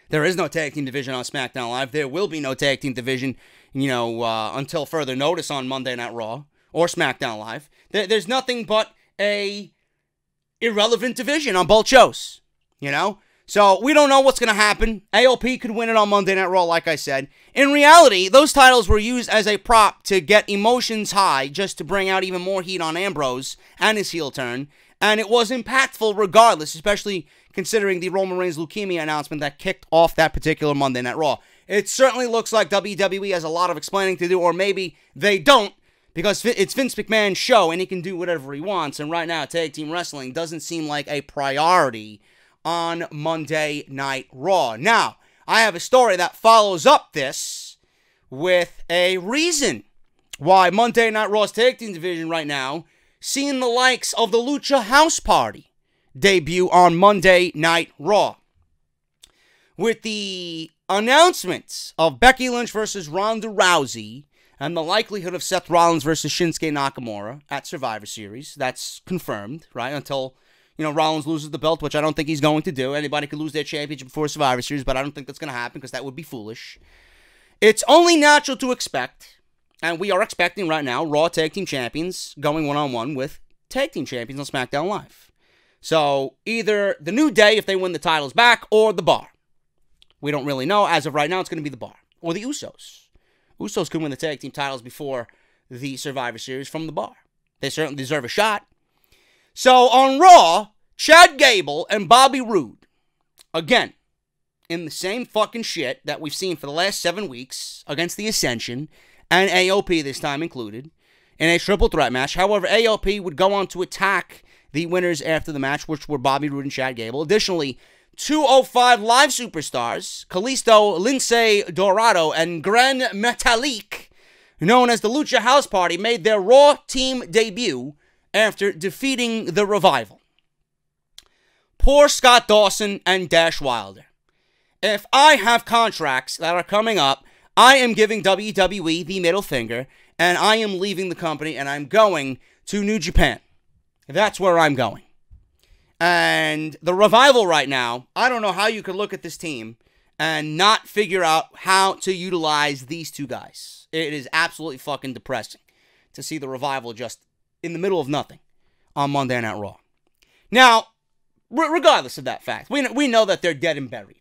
There is no tag team division on SmackDown Live. There will be no tag team division, until further notice on Monday Night Raw or SmackDown Live. There's nothing but a irrelevant division on both shows, So we don't know what's going to happen. AOP could win it on Monday Night Raw, like I said. In reality, those titles were used as a prop to get emotions high, just to bring out even more heat on Ambrose and his heel turn. And it was impactful regardless, especially considering the Roman Reigns leukemia announcement that kicked off that particular Monday Night Raw. It certainly looks like WWE has a lot of explaining to do, or maybe they don't, because it's Vince McMahon's show and he can do whatever he wants. And right now, tag team wrestling doesn't seem like a priority on Monday Night Raw. Now, I have a story that follows up this with a reason why Monday Night Raw's tag team division right now seeing the likes of the Lucha House Party debut on Monday Night Raw. With the announcements of Becky Lynch versus Ronda Rousey and the likelihood of Seth Rollins versus Shinsuke Nakamura at Survivor Series, that's confirmed, right? Until, Rollins loses the belt, which I don't think he's going to do. Anybody could lose their championship before Survivor Series, but I don't think that's going to happen because that would be foolish. It's only natural to expect, and we are expecting right now, Raw Tag Team Champions going one-on-one with Tag Team Champions on SmackDown Live. So, either the New Day, if they win the titles back, or the Bar. We don't really know. As of right now, it's going to be the Bar. Or the Usos. Usos could win the Tag Team titles before the Survivor Series from the Bar. They certainly deserve a shot. So, on Raw, Chad Gable and Bobby Roode, again, in the same fucking shit that we've seen for the last 7 weeks against the Ascension, and AOP this time included, in a triple threat match. However, AOP would go on to attack the winners after the match, which were Bobby Roode and Chad Gable. Additionally, 205 Live superstars, Kalisto, Lince Dorado, and Gran Metalik, known as the Lucha House Party, made their Raw team debut after defeating the Revival. Poor Scott Dawson and Dash Wilder. If I have contracts that are coming up, I am giving WWE the middle finger, and I am leaving the company, and I'm going to New Japan. That's where I'm going. And the Revival right now, I don't know how you could look at this team and not figure out how to utilize these two guys. It is absolutely fucking depressing to see the Revival just in the middle of nothing on Monday Night Raw. Now, regardless of that fact, we know that they're dead and buried.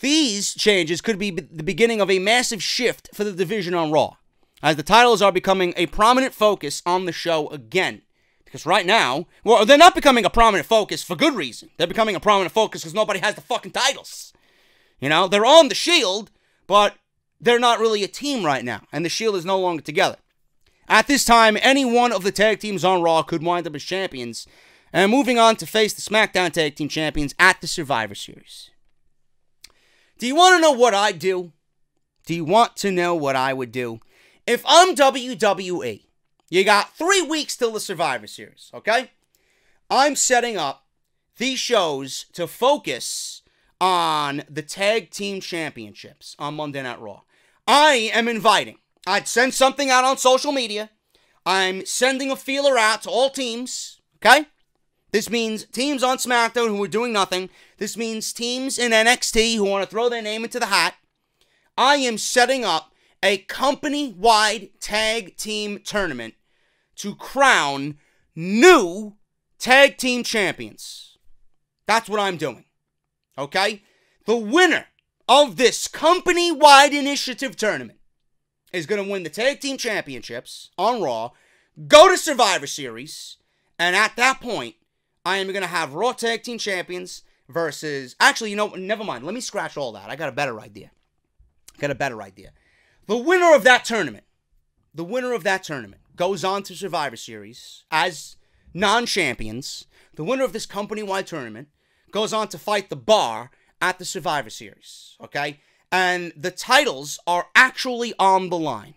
These changes could be the beginning of a massive shift for the division on Raw, as the titles are becoming a prominent focus on the show again. Because right now, well, they're not becoming a prominent focus for good reason. They're becoming a prominent focus because nobody has the fucking titles. You know, they're on the Shield, but they're not really a team right now, and the Shield is no longer together. At this time, any one of the tag teams on Raw could wind up as champions, and moving on to face the SmackDown Tag Team Champions at the Survivor Series. Do you want to know what I'd do? Do you want to know what I would do? If I'm WWE, you got 3 weeks till the Survivor Series, okay? I'm setting up these shows to focus on the Tag Team Championships on Monday Night Raw. I am inviting. I'd send something out on social media. I'm sending a feeler out to all teams, okay? This means teams on SmackDown who are doing nothing. This means teams in NXT who want to throw their name into the hat. I am setting up a company-wide tag team tournament to crown new tag team champions. That's what I'm doing. Okay? The winner of this company-wide initiative tournament is going to win the tag team championships on Raw, go to Survivor Series, and at that point, I am going to have Raw Tag Team Champions versus... Actually, you know, never mind. Let me scratch all that. I got a better idea. The winner of that tournament goes on to Survivor Series as non-champions. The winner of this company-wide tournament goes on to fight the Bar at the Survivor Series, okay? And the titles are actually on the line.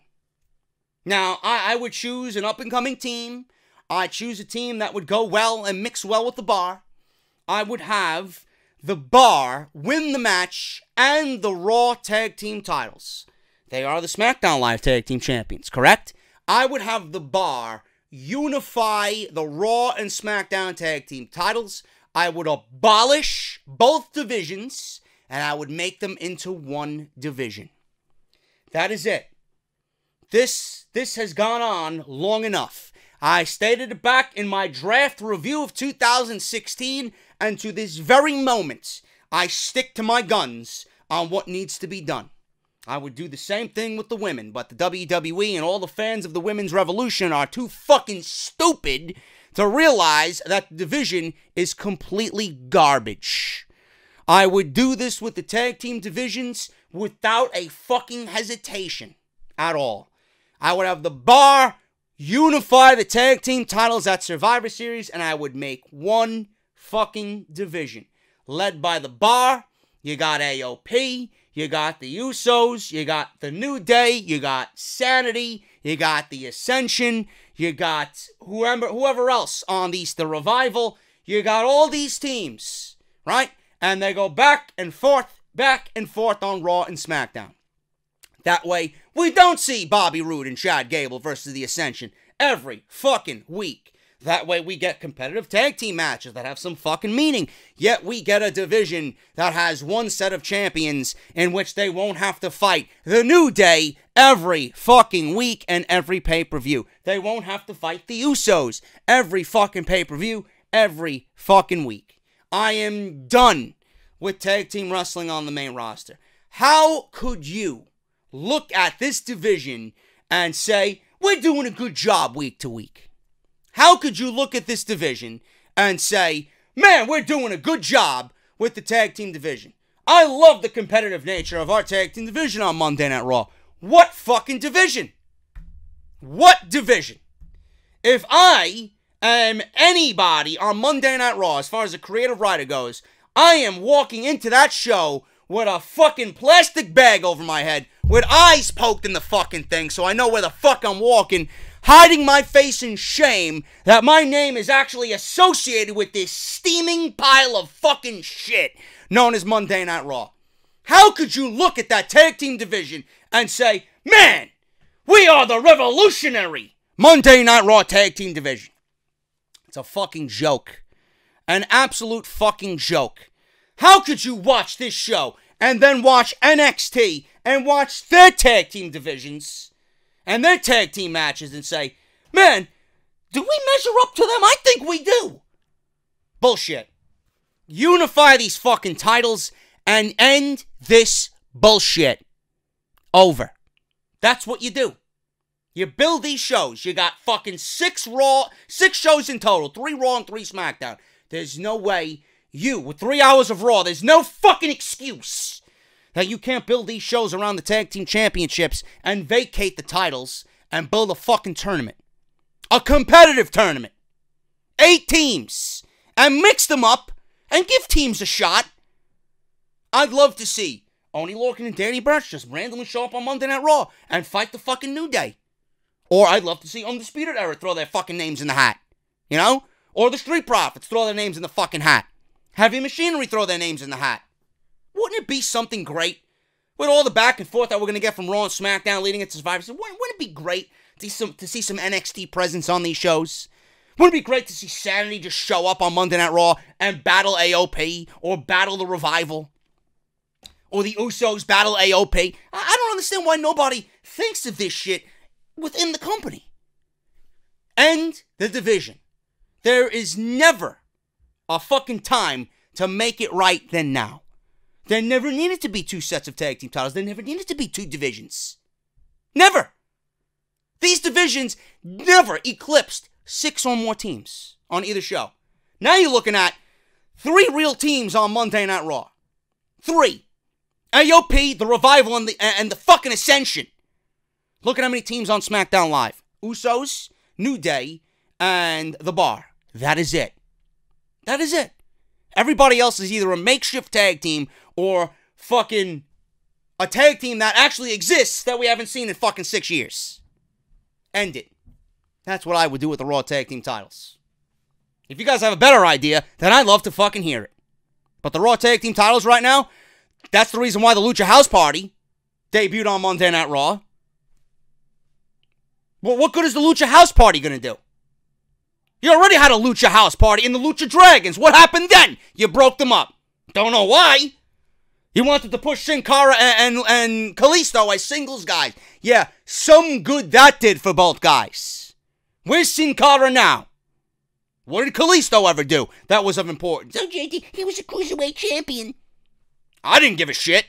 Now, I would choose an up-and-coming team. I'd choose a team that would go well and mix well with the Bar. I would have the Bar win the match and the Raw Tag Team titles. They are the SmackDown Live Tag Team Champions, correct? I would have the Bar unify the Raw and SmackDown Tag Team titles. I would abolish both divisions, and I would make them into one division. That is it. This has gone on long enough. I stated it back in my draft review of 2016, and to this very moment, I stick to my guns on what needs to be done. I would do the same thing with the women, but the WWE and all the fans of the women's revolution are too fucking stupid to realize that the division is completely garbage. I would do this with the tag team divisions without a fucking hesitation at all. I would have the Bar unify the tag team titles at Survivor Series, and I would make one fucking division. Led by the Bar, you got AOP, you got the Usos, you got the New Day, you got Sanity, you got the Ascension, you got whoever else on the Revival. You got all these teams, right? And they go back and forth on Raw and SmackDown. That way, we don't see Bobby Roode and Chad Gable versus the Ascension every fucking week. That way, we get competitive tag team matches that have some fucking meaning. Yet, we get a division that has one set of champions in which they won't have to fight the New Day every fucking week and every pay-per-view. They won't have to fight the Usos every fucking pay-per-view every fucking week. I am done with tag team wrestling on the main roster. How could you look at this division and say, we're doing a good job week to week? How could you look at this division and say, man, we're doing a good job with the tag team division? I love the competitive nature of our tag team division on Monday Night Raw. What fucking division? What division? If I am anybody on Monday Night Raw, as far as a creative writer goes, I am walking into that show with a fucking plastic bag over my head, with eyes poked in the fucking thing, so I know where the fuck I'm walking. hiding my face in shame that my name is actually associated with this steaming pile of fucking shit known as Monday Night Raw. How could you look at that tag team division and say, man, we are the revolutionary Monday Night Raw tag team division? It's a fucking joke. An absolute fucking joke. How could you watch this show and then watch NXT and watch their tag team divisions and their tag team matches and say, man, do we measure up to them? I think we do. Bullshit. Unify these fucking titles and end this bullshit. Over. That's what you do. You build these shows. You got fucking 6 shows in total. 3 Raw and 3 SmackDown. There's no way with 3 hours of Raw, there's no fucking excuse that you can't build these shows around the tag team championships and vacate the titles and build a fucking tournament. A competitive tournament. 8 teams. And mix them up and give teams a shot. I'd love to see Oney Lorcan and Danny Burch just randomly show up on Monday Night Raw and fight the fucking New Day. Or I'd love to see Undisputed Era throw their fucking names in the hat. You know? Or the Street Profits throw their names in the fucking hat. Heavy Machinery throw their names in the hat. Wouldn't it be something great? With all the back and forth that we're going to get from Raw and SmackDown leading into Survivor Series, wouldn't it be great to see some NXT presence on these shows? Wouldn't it be great to see Sanity just show up on Monday Night Raw and battle AOP or battle the Revival? Or the Usos battle AOP? I don't understand why nobody thinks of this shit within the company. End the division. There is never a fucking time to make it right than now. There never needed to be 2 sets of tag team titles. There never needed to be 2 divisions. Never. These divisions never eclipsed 6 or more teams on either show. Now you're looking at 3 real teams on Monday Night Raw. 3. AOP, the Revival, and the fucking Ascension. Look at how many teams on SmackDown Live. Usos, New Day, and The Bar. That is it. That is it. Everybody else is either a makeshift tag team or fucking a tag team that actually exists that we haven't seen in fucking 6 years. End it. That's what I would do with the Raw tag team titles. If you guys have a better idea, then I'd love to fucking hear it. But the Raw tag team titles right now, that's the reason why the Lucha House Party debuted on Monday Night Raw. Well, what good is the Lucha House Party going to do? You already had a Lucha House Party in the Lucha Dragons. What happened then? You broke them up. Don't know why. You wanted to push Sin Cara and Kalisto as singles guys. Yeah, some good that did for both guys. Where's Sin Cara now? What did Kalisto ever do that was of importance? So, JD, he was a Cruiserweight champion. I didn't give a shit.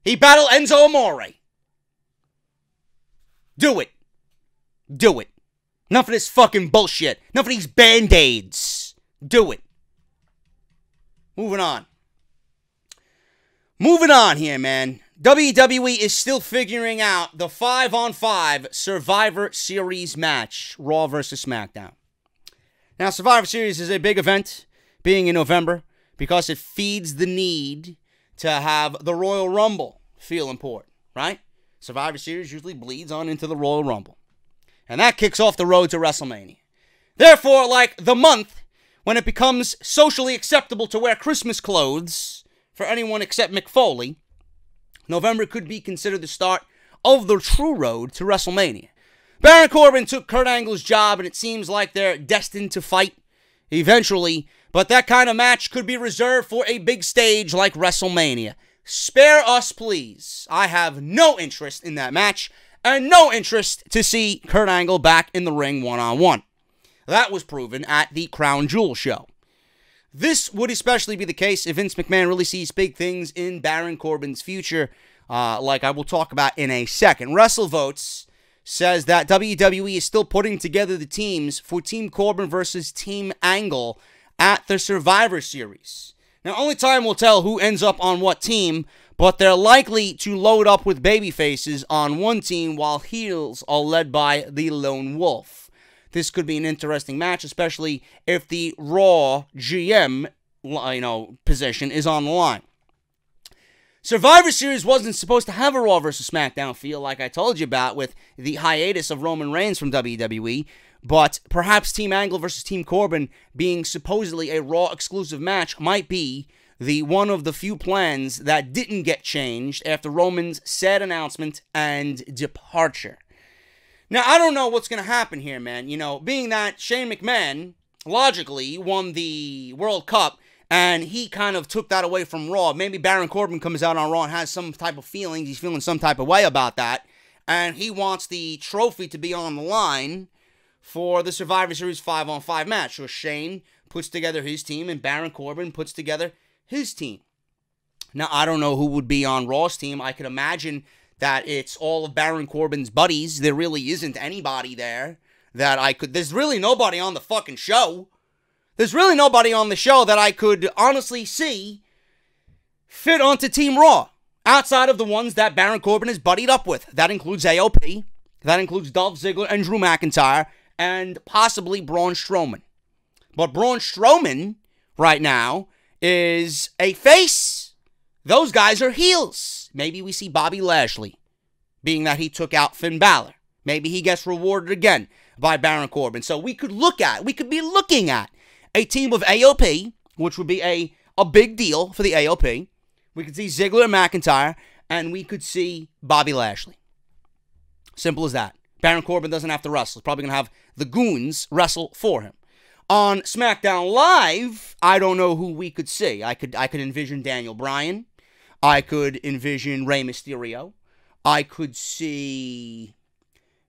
He battled Enzo Amore. Do it. Do it. Enough of this fucking bullshit. Enough of these Band-Aids. Do it. Moving on. Moving on here, man. WWE is still figuring out the 5-on-5 Survivor Series match. Raw versus SmackDown. Now, Survivor Series is a big event, being in November, because it feeds the need to have the Royal Rumble feel important, right? Survivor Series usually bleeds on into the Royal Rumble. And that kicks off the road to WrestleMania. Therefore, like the month when it becomes socially acceptable to wear Christmas clothes for anyone except Mick Foley, November could be considered the start of the true road to WrestleMania. Baron Corbin took Kurt Angle's job, and it seems like they're destined to fight eventually, but that kind of match could be reserved for a big stage like WrestleMania. Spare us, please. I have no interest in that match, and no interest to see Kurt Angle back in the ring one-on-one. That was proven at the Crown Jewel show. This would especially be the case if Vince McMahon really sees big things in Baron Corbin's future, like I will talk about in a second. WrestleVotes says that WWE is still putting together the teams for Team Corbin versus Team Angle at the Survivor Series. Now, only time will tell who ends up on what team, but they're likely to load up with babyfaces on one team while heels are led by the Lone Wolf. This could be an interesting match, especially if the Raw GM, position is on the line. Survivor Series wasn't supposed to have a Raw vs. SmackDown feel like I told you about with the hiatus of Roman Reigns from WWE, but perhaps Team Angle versus Team Corbin being supposedly a Raw exclusive match might be the one of the few plans that didn't get changed after Roman's sad announcement and departure. Now, I don't know what's going to happen here, man. You know, being that Shane McMahon, logically, won the World Cup, and he kind of took that away from Raw. Maybe Baron Corbin comes out on Raw and has some type of feelings. He's feeling some type of way about that. And he wants the trophy to be on the line for the Survivor Series 5-on-5 match. So Shane puts together his team and Baron Corbin puts together his team. Now, I don't know who would be on Raw's team. I could imagine that it's all of Baron Corbin's buddies. There really isn't anybody there that I could... There's really nobody on the fucking show. There's really nobody on the show that I could honestly see fit onto Team Raw outside of the ones that Baron Corbin is buddied up with. That includes AOP. That includes Dolph Ziggler and Drew McIntyre and possibly Braun Strowman. But Braun Strowman right now is a face. Those guys are heels. Maybe we see Bobby Lashley, being that he took out Finn Balor. Maybe he gets rewarded again by Baron Corbin. So we could be looking at a team of AOP, which would be a big deal for the AOP. We could see Ziggler and McIntyre, and we could see Bobby Lashley. Simple as that. Baron Corbin doesn't have to wrestle. He's probably going to have the goons wrestle for him. On SmackDown Live, I don't know who we could see. I could envision Daniel Bryan. I could envision Rey Mysterio. I could see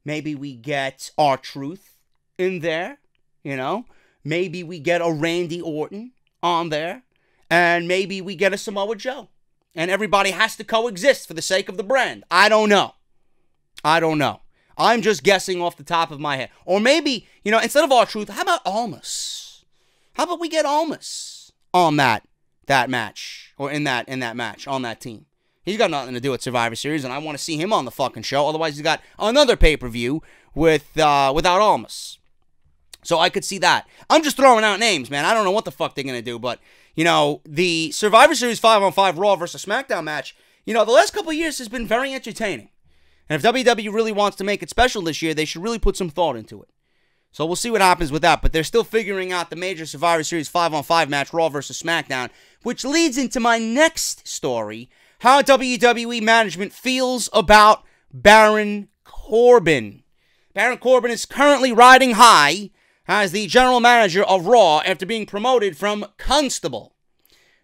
maybe we get R-Truth in there, you know. Maybe we get a Randy Orton on there. And maybe we get a Samoa Joe. And everybody has to coexist for the sake of the brand. I don't know. I'm just guessing off the top of my head. Or maybe, you know, instead of R-Truth, how about Almas? How about we get Almas on that match? Or in that match, on that team. He's got nothing to do with Survivor Series, and I want to see him on the fucking show. Otherwise, he's got another pay-per-view without Almas. So I could see that. I'm just throwing out names, man. I don't know what the fuck they're going to do, but, you know, the Survivor Series 5-on-5 Raw versus SmackDown match, you know, the last couple of years has been very entertaining. And if WWE really wants to make it special this year, they should really put some thought into it. So we'll see what happens with that, but they're still figuring out the major Survivor Series 5-on-5 match, Raw versus SmackDown, which leads into my next story, how WWE management feels about Baron Corbin. Baron Corbin is currently riding high as the general manager of Raw after being promoted from constable.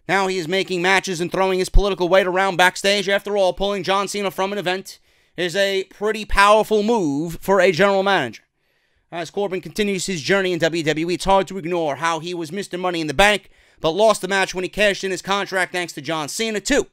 Now he is making matches and throwing his political weight around backstage. After all, pulling John Cena from an event is a pretty powerful move for a general manager. As Corbin continues his journey in WWE, it's hard to ignore how he was Mr. Money in the Bank, but lost the match when he cashed in his contract thanks to John Cena, too.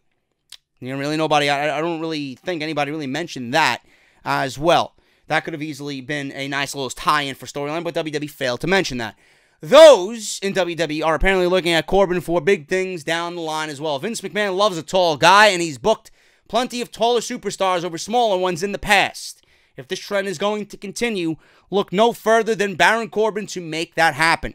You know, really nobody, I don't really think anybody really mentioned that as well. That could have easily been a nice little tie-in for storyline, but WWE failed to mention that. Those in WWE are apparently looking at Corbin for big things down the line as well. Vince McMahon loves a tall guy, and he's booked plenty of taller superstars over smaller ones in the past. If this trend is going to continue, look no further than Baron Corbin to make that happen.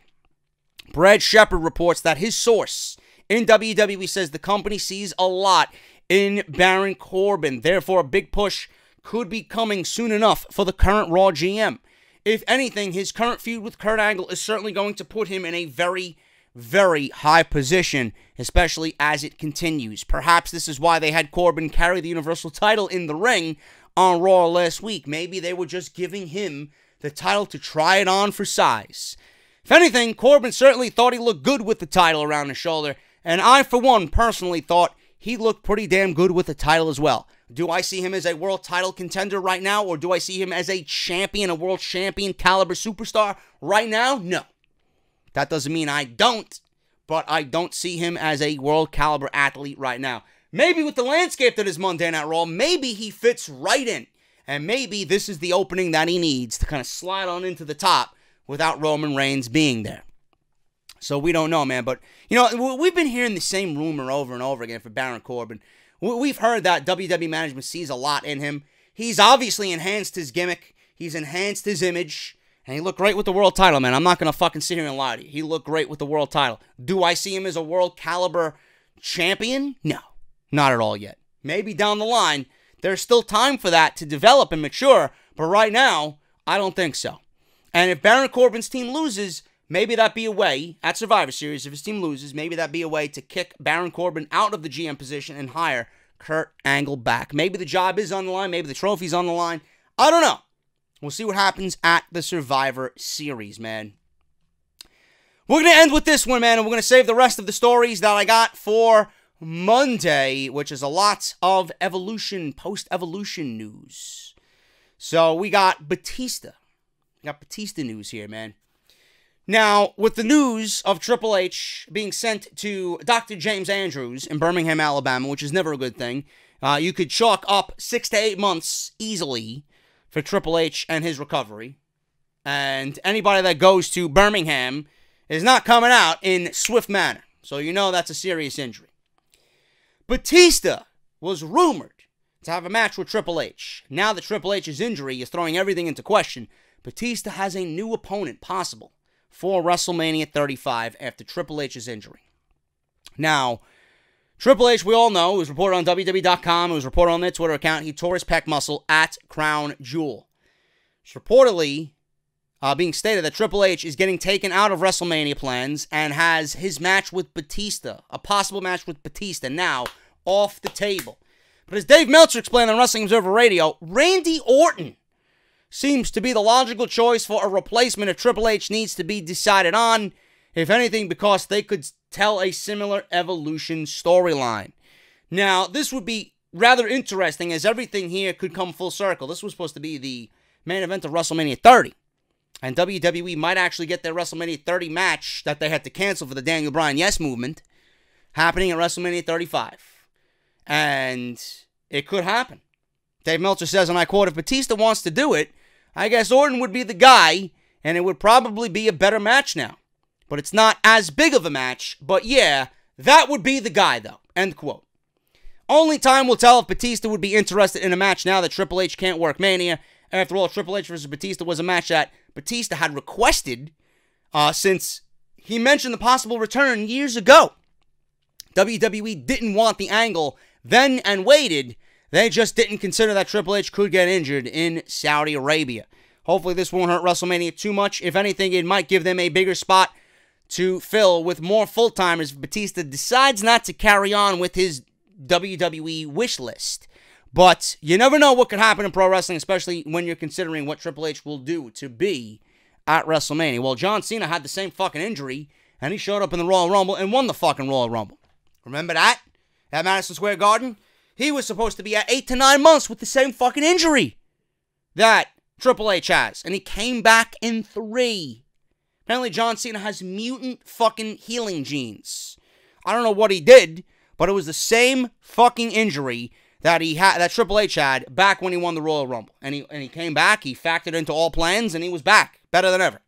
Brad Shepard reports that his source in WWE says the company sees a lot in Baron Corbin. Therefore, a big push could be coming soon enough for the current Raw GM. If anything, his current feud with Kurt Angle is certainly going to put him in a very, very high position, especially as it continues. Perhaps this is why they had Corbin carry the Universal title in the ring on Raw last week. Maybe they were just giving him the title to try it on for size. If anything, Corbin certainly thought he looked good with the title around his shoulder, and I, for one, personally thought he looked pretty damn good with the title as well. Do I see him as a world title contender right now, or do I see him as a champion, a world champion caliber superstar right now? No. That doesn't mean I don't, but I don't see him as a world caliber athlete right now. Maybe with the landscape that is Monday Night Raw, maybe he fits right in. And maybe this is the opening that he needs to kind of slide on into the top without Roman Reigns being there. So we don't know, man. But, you know, we've been hearing the same rumor over and over again for Baron Corbin. We've heard that WWE management sees a lot in him. He's obviously enhanced his gimmick. He's enhanced his image. And he looked great with the world title, man. I'm not going to fucking sit here and lie to you. He looked great with the world title. Do I see him as a world caliber champion? No. Not at all yet. Maybe down the line, there's still time for that to develop and mature, but right now, I don't think so. And if Baron Corbin's team loses, maybe that be a way, at Survivor Series, if his team loses, maybe that be a way to kick Baron Corbin out of the GM position and hire Kurt Angle back. Maybe the job is on the line, maybe the trophy's on the line. I don't know. We'll see what happens at the Survivor Series, man. We're going to end with this one, man, and we're going to save the rest of the stories that I got for Monday, which is a lot of evolution, post-evolution news. So we got Batista. We got Batista news here, man. Now, with the news of Triple H being sent to Dr. James Andrews in Birmingham, Alabama, which is never a good thing, you could chalk up 6 to 8 months easily for Triple H and his recovery. And anybody that goes to Birmingham is not coming out in swift manner. So you know that's a serious injury. Batista was rumored to have a match with Triple H. Now that Triple H's injury is throwing everything into question, Batista has a new opponent possible for WrestleMania 35 after Triple H's injury. Now, Triple H, we all know, it was reported on WWE.com, it was reported on their Twitter account, he tore his pec muscle at Crown Jewel. It's reportedly being stated that Triple H is getting taken out of WrestleMania plans and has his match with Batista, a possible match with Batista, now off the table. But as Dave Meltzer explained on Wrestling Observer Radio, Randy Orton seems to be the logical choice for a replacement if Triple H needs to be decided on, if anything, because they could tell a similar Evolution storyline. Now, this would be rather interesting as everything here could come full circle. This was supposed to be the main event of WrestleMania 30. And WWE might actually get their WrestleMania 30 match that they had to cancel for the Daniel Bryan Yes movement happening at WrestleMania 35. And it could happen. Dave Meltzer says, and I quote, if Batista wants to do it, I guess Orton would be the guy, and it would probably be a better match now. But it's not as big of a match, but yeah, that would be the guy, though. End quote. Only time will tell if Batista would be interested in a match now that Triple H can't work Mania. After all, Triple H versus Batista was a match that Batista had requested since he mentioned the possible return years ago. WWE didn't want the angle then and waited. They just didn't consider that Triple H could get injured in Saudi Arabia. Hopefully this won't hurt WrestleMania too much. If anything, it might give them a bigger spot to fill with more full-timers if Batista decides not to carry on with his WWE wish list. But you never know what could happen in pro wrestling, especially when you're considering what Triple H will do to be at WrestleMania. Well, John Cena had the same fucking injury, and he showed up in the Royal Rumble and won the fucking Royal Rumble. Remember that? At Madison Square Garden? He was supposed to be at 8 to 9 months with the same fucking injury that Triple H has. And he came back in 3. Apparently John Cena has mutant fucking healing genes. I don't know what he did, but it was the same fucking injury that that Triple H had back when he won the Royal Rumble. And he came back, he factored into all plans, and he was back. Better than ever.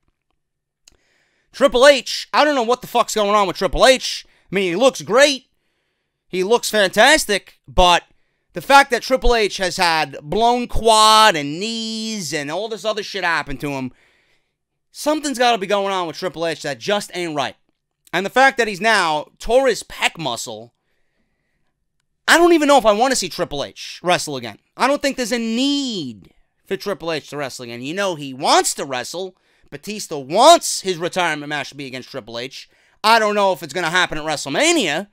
Triple H, I don't know what the fuck's going on with Triple H. I mean, he looks great. He looks fantastic, but the fact that Triple H has had blown quad and knees and all this other shit happen to him, something's got to be going on with Triple H that just ain't right. And the fact that he's now tore his pec muscle, I don't even know if I want to see Triple H wrestle again. I don't think there's a need for Triple H to wrestle again. You know he wants to wrestle. Batista wants his retirement match to be against Triple H. I don't know if it's going to happen at WrestleMania,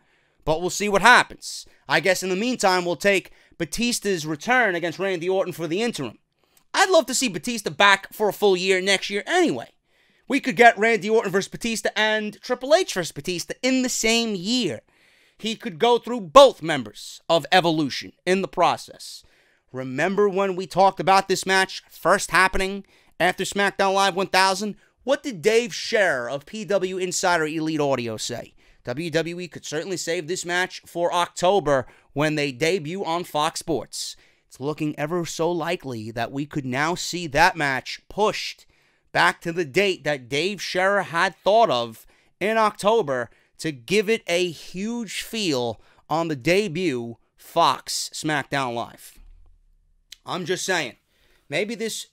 but we'll see what happens. I guess in the meantime, we'll take Batista's return against Randy Orton for the interim. I'd love to see Batista back for a full year next year anyway. We could get Randy Orton versus Batista and Triple H versus Batista in the same year. He could go through both members of Evolution in the process. Remember when we talked about this match first happening after SmackDown Live 1000? What did Dave Scherer of PW Insider Elite Audio say? WWE could certainly save this match for October when they debut on Fox Sports. It's looking ever so likely that we could now see that match pushed back to the date that Dave Scherer had thought of in October to give it a huge feel on the debut Fox SmackDown Live. I'm just saying, maybe this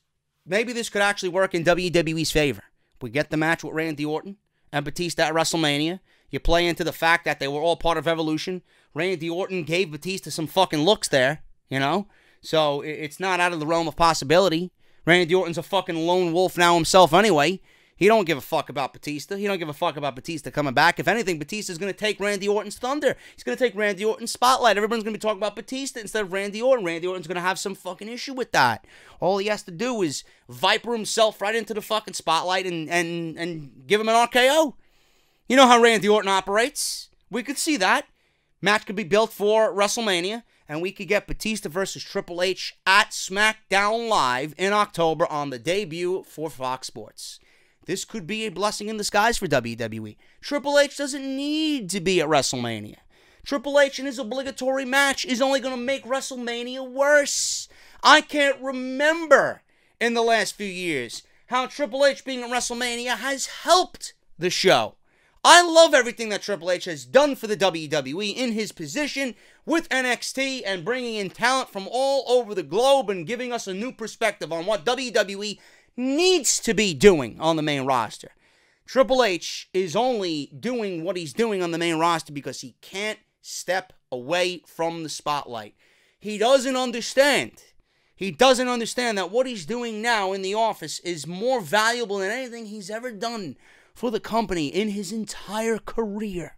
could actually work in WWE's favor. We get the match with Randy Orton and Batista at WrestleMania. You play into the fact that they were all part of Evolution. Randy Orton gave Batista some fucking looks there, you know? So it's not out of the realm of possibility. Randy Orton's a fucking lone wolf now himself anyway. He don't give a fuck about Batista. He don't give a fuck about Batista coming back. If anything, Batista's going to take Randy Orton's thunder. He's going to take Randy Orton's spotlight. Everyone's going to be talking about Batista instead of Randy Orton. Randy Orton's going to have some fucking issue with that. All he has to do is viper himself right into the fucking spotlight and give him an RKO. You know how Randy Orton operates. We could see that. Match could be built for WrestleMania, and we could get Batista versus Triple H at SmackDown Live in October on the debut for Fox Sports. This could be a blessing in disguise for WWE. Triple H doesn't need to be at WrestleMania. Triple H in his obligatory match is only going to make WrestleMania worse. I can't remember in the last few years how Triple H being at WrestleMania has helped the show. I love everything that Triple H has done for the WWE in his position with NXT and bringing in talent from all over the globe and giving us a new perspective on what WWE needs to be doing on the main roster. Triple H is only doing what he's doing on the main roster because he can't step away from the spotlight. He doesn't understand. He doesn't understand that what he's doing now in the office is more valuable than anything he's ever done for the company in his entire career.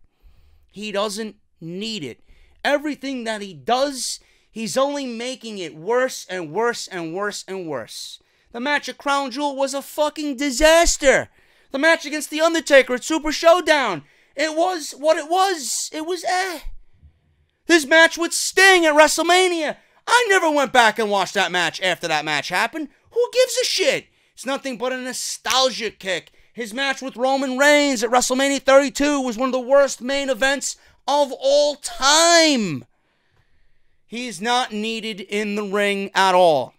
He doesn't need it. Everything that he does, he's only making it worse and worse and worse and worse. The match at Crown Jewel was a fucking disaster. The match against The Undertaker at Super Showdown, it was what it was. It was His match with Sting at WrestleMania, I never went back and watched that match after that match happened. Who gives a shit? It's nothing but a nostalgia kick. His match with Roman Reigns at WrestleMania 32 was one of the worst main events of all time. He's not needed in the ring at all.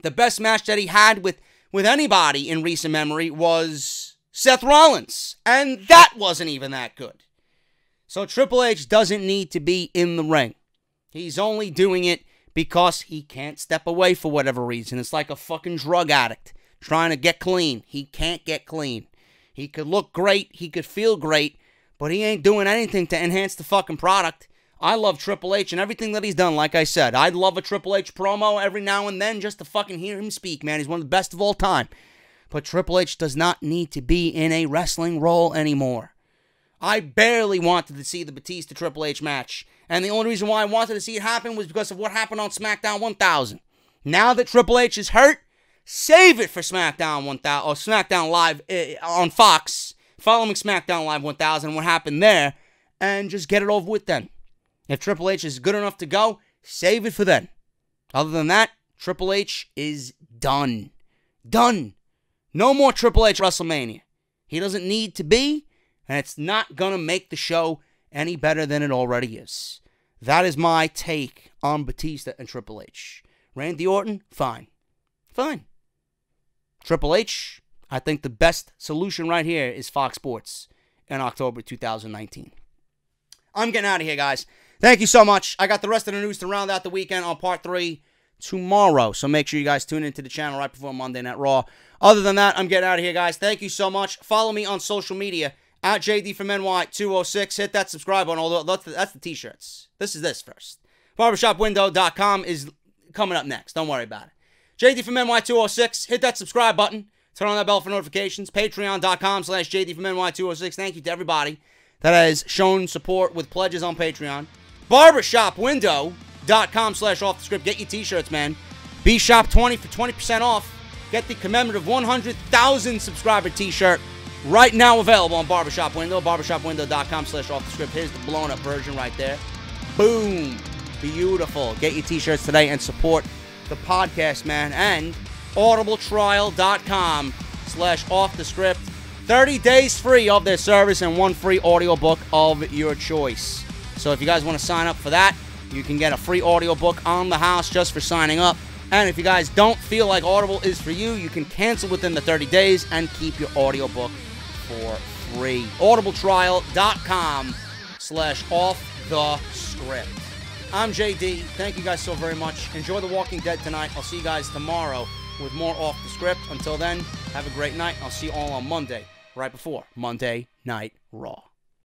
The best match that he had with anybody in recent memory was Seth Rollins, and that wasn't even that good. So Triple H doesn't need to be in the ring. He's only doing it because he can't step away for whatever reason. It's like a fucking drug addict trying to get clean. He can't get clean. He could look great, he could feel great, but he ain't doing anything to enhance the fucking product. I love Triple H and everything that he's done, like I said. I'd love a Triple H promo every now and then just to fucking hear him speak, man. He's one of the best of all time. But Triple H does not need to be in a wrestling role anymore. I barely wanted to see the Batista Triple H match. And the only reason why I wanted to see it happen was because of what happened on SmackDown 1000. Now that Triple H is hurt, save it for SmackDown 1000 or SmackDown Live on Fox, following SmackDown Live 1000, what happened there, and just get it over with then. If Triple H is good enough to go, save it for then. Other than that, Triple H is done. Done. No more Triple H WrestleMania. He doesn't need to be, and it's not going to make the show any better than it already is. That is my take on Batista and Triple H. Randy Orton, fine. Fine. Triple H, I think the best solution right here is Fox Sports in October 2019. I'm getting out of here, guys. Thank you so much. I got the rest of the news to round out the weekend on part 3 tomorrow. So make sure you guys tune into the channel right before Monday Night Raw. Other than that, I'm getting out of here, guys. Thank you so much. Follow me on social media at JD from NY206. Hit that subscribe button. Although that's the t-shirts. This is this first. Barbershopwindow.com is coming up next. Don't worry about it. JD from NY206. Hit that subscribe button. Turn on that bell for notifications. Patreon.com/JD from NY206. Thank you to everybody that has shown support with pledges on Patreon. Barbershopwindow.com/offthescript. Get your t-shirts, man. BShop20 for 20% off. Get the commemorative 100,000 subscriber t-shirt right now available on Barbershop Window. Barbershopwindow.com/offthescript. Here's the blown up version right there. Boom. Beautiful. Get your t-shirts today and support the podcast, man. And audibletrial.com/offthescript. 30 days free of their service and 1 free audiobook of your choice. So if you guys want to sign up for that, you can get a free audiobook on the house just for signing up. And if you guys don't feel like Audible is for you, you can cancel within the 30 days and keep your audiobook for free. audibletrial.com/offthescript. I'm JD. Thank you guys so very much. Enjoy The Walking Dead tonight. I'll see you guys tomorrow with more Off the Script. Until then, have a great night. I'll see you all on Monday, right before Monday Night Raw.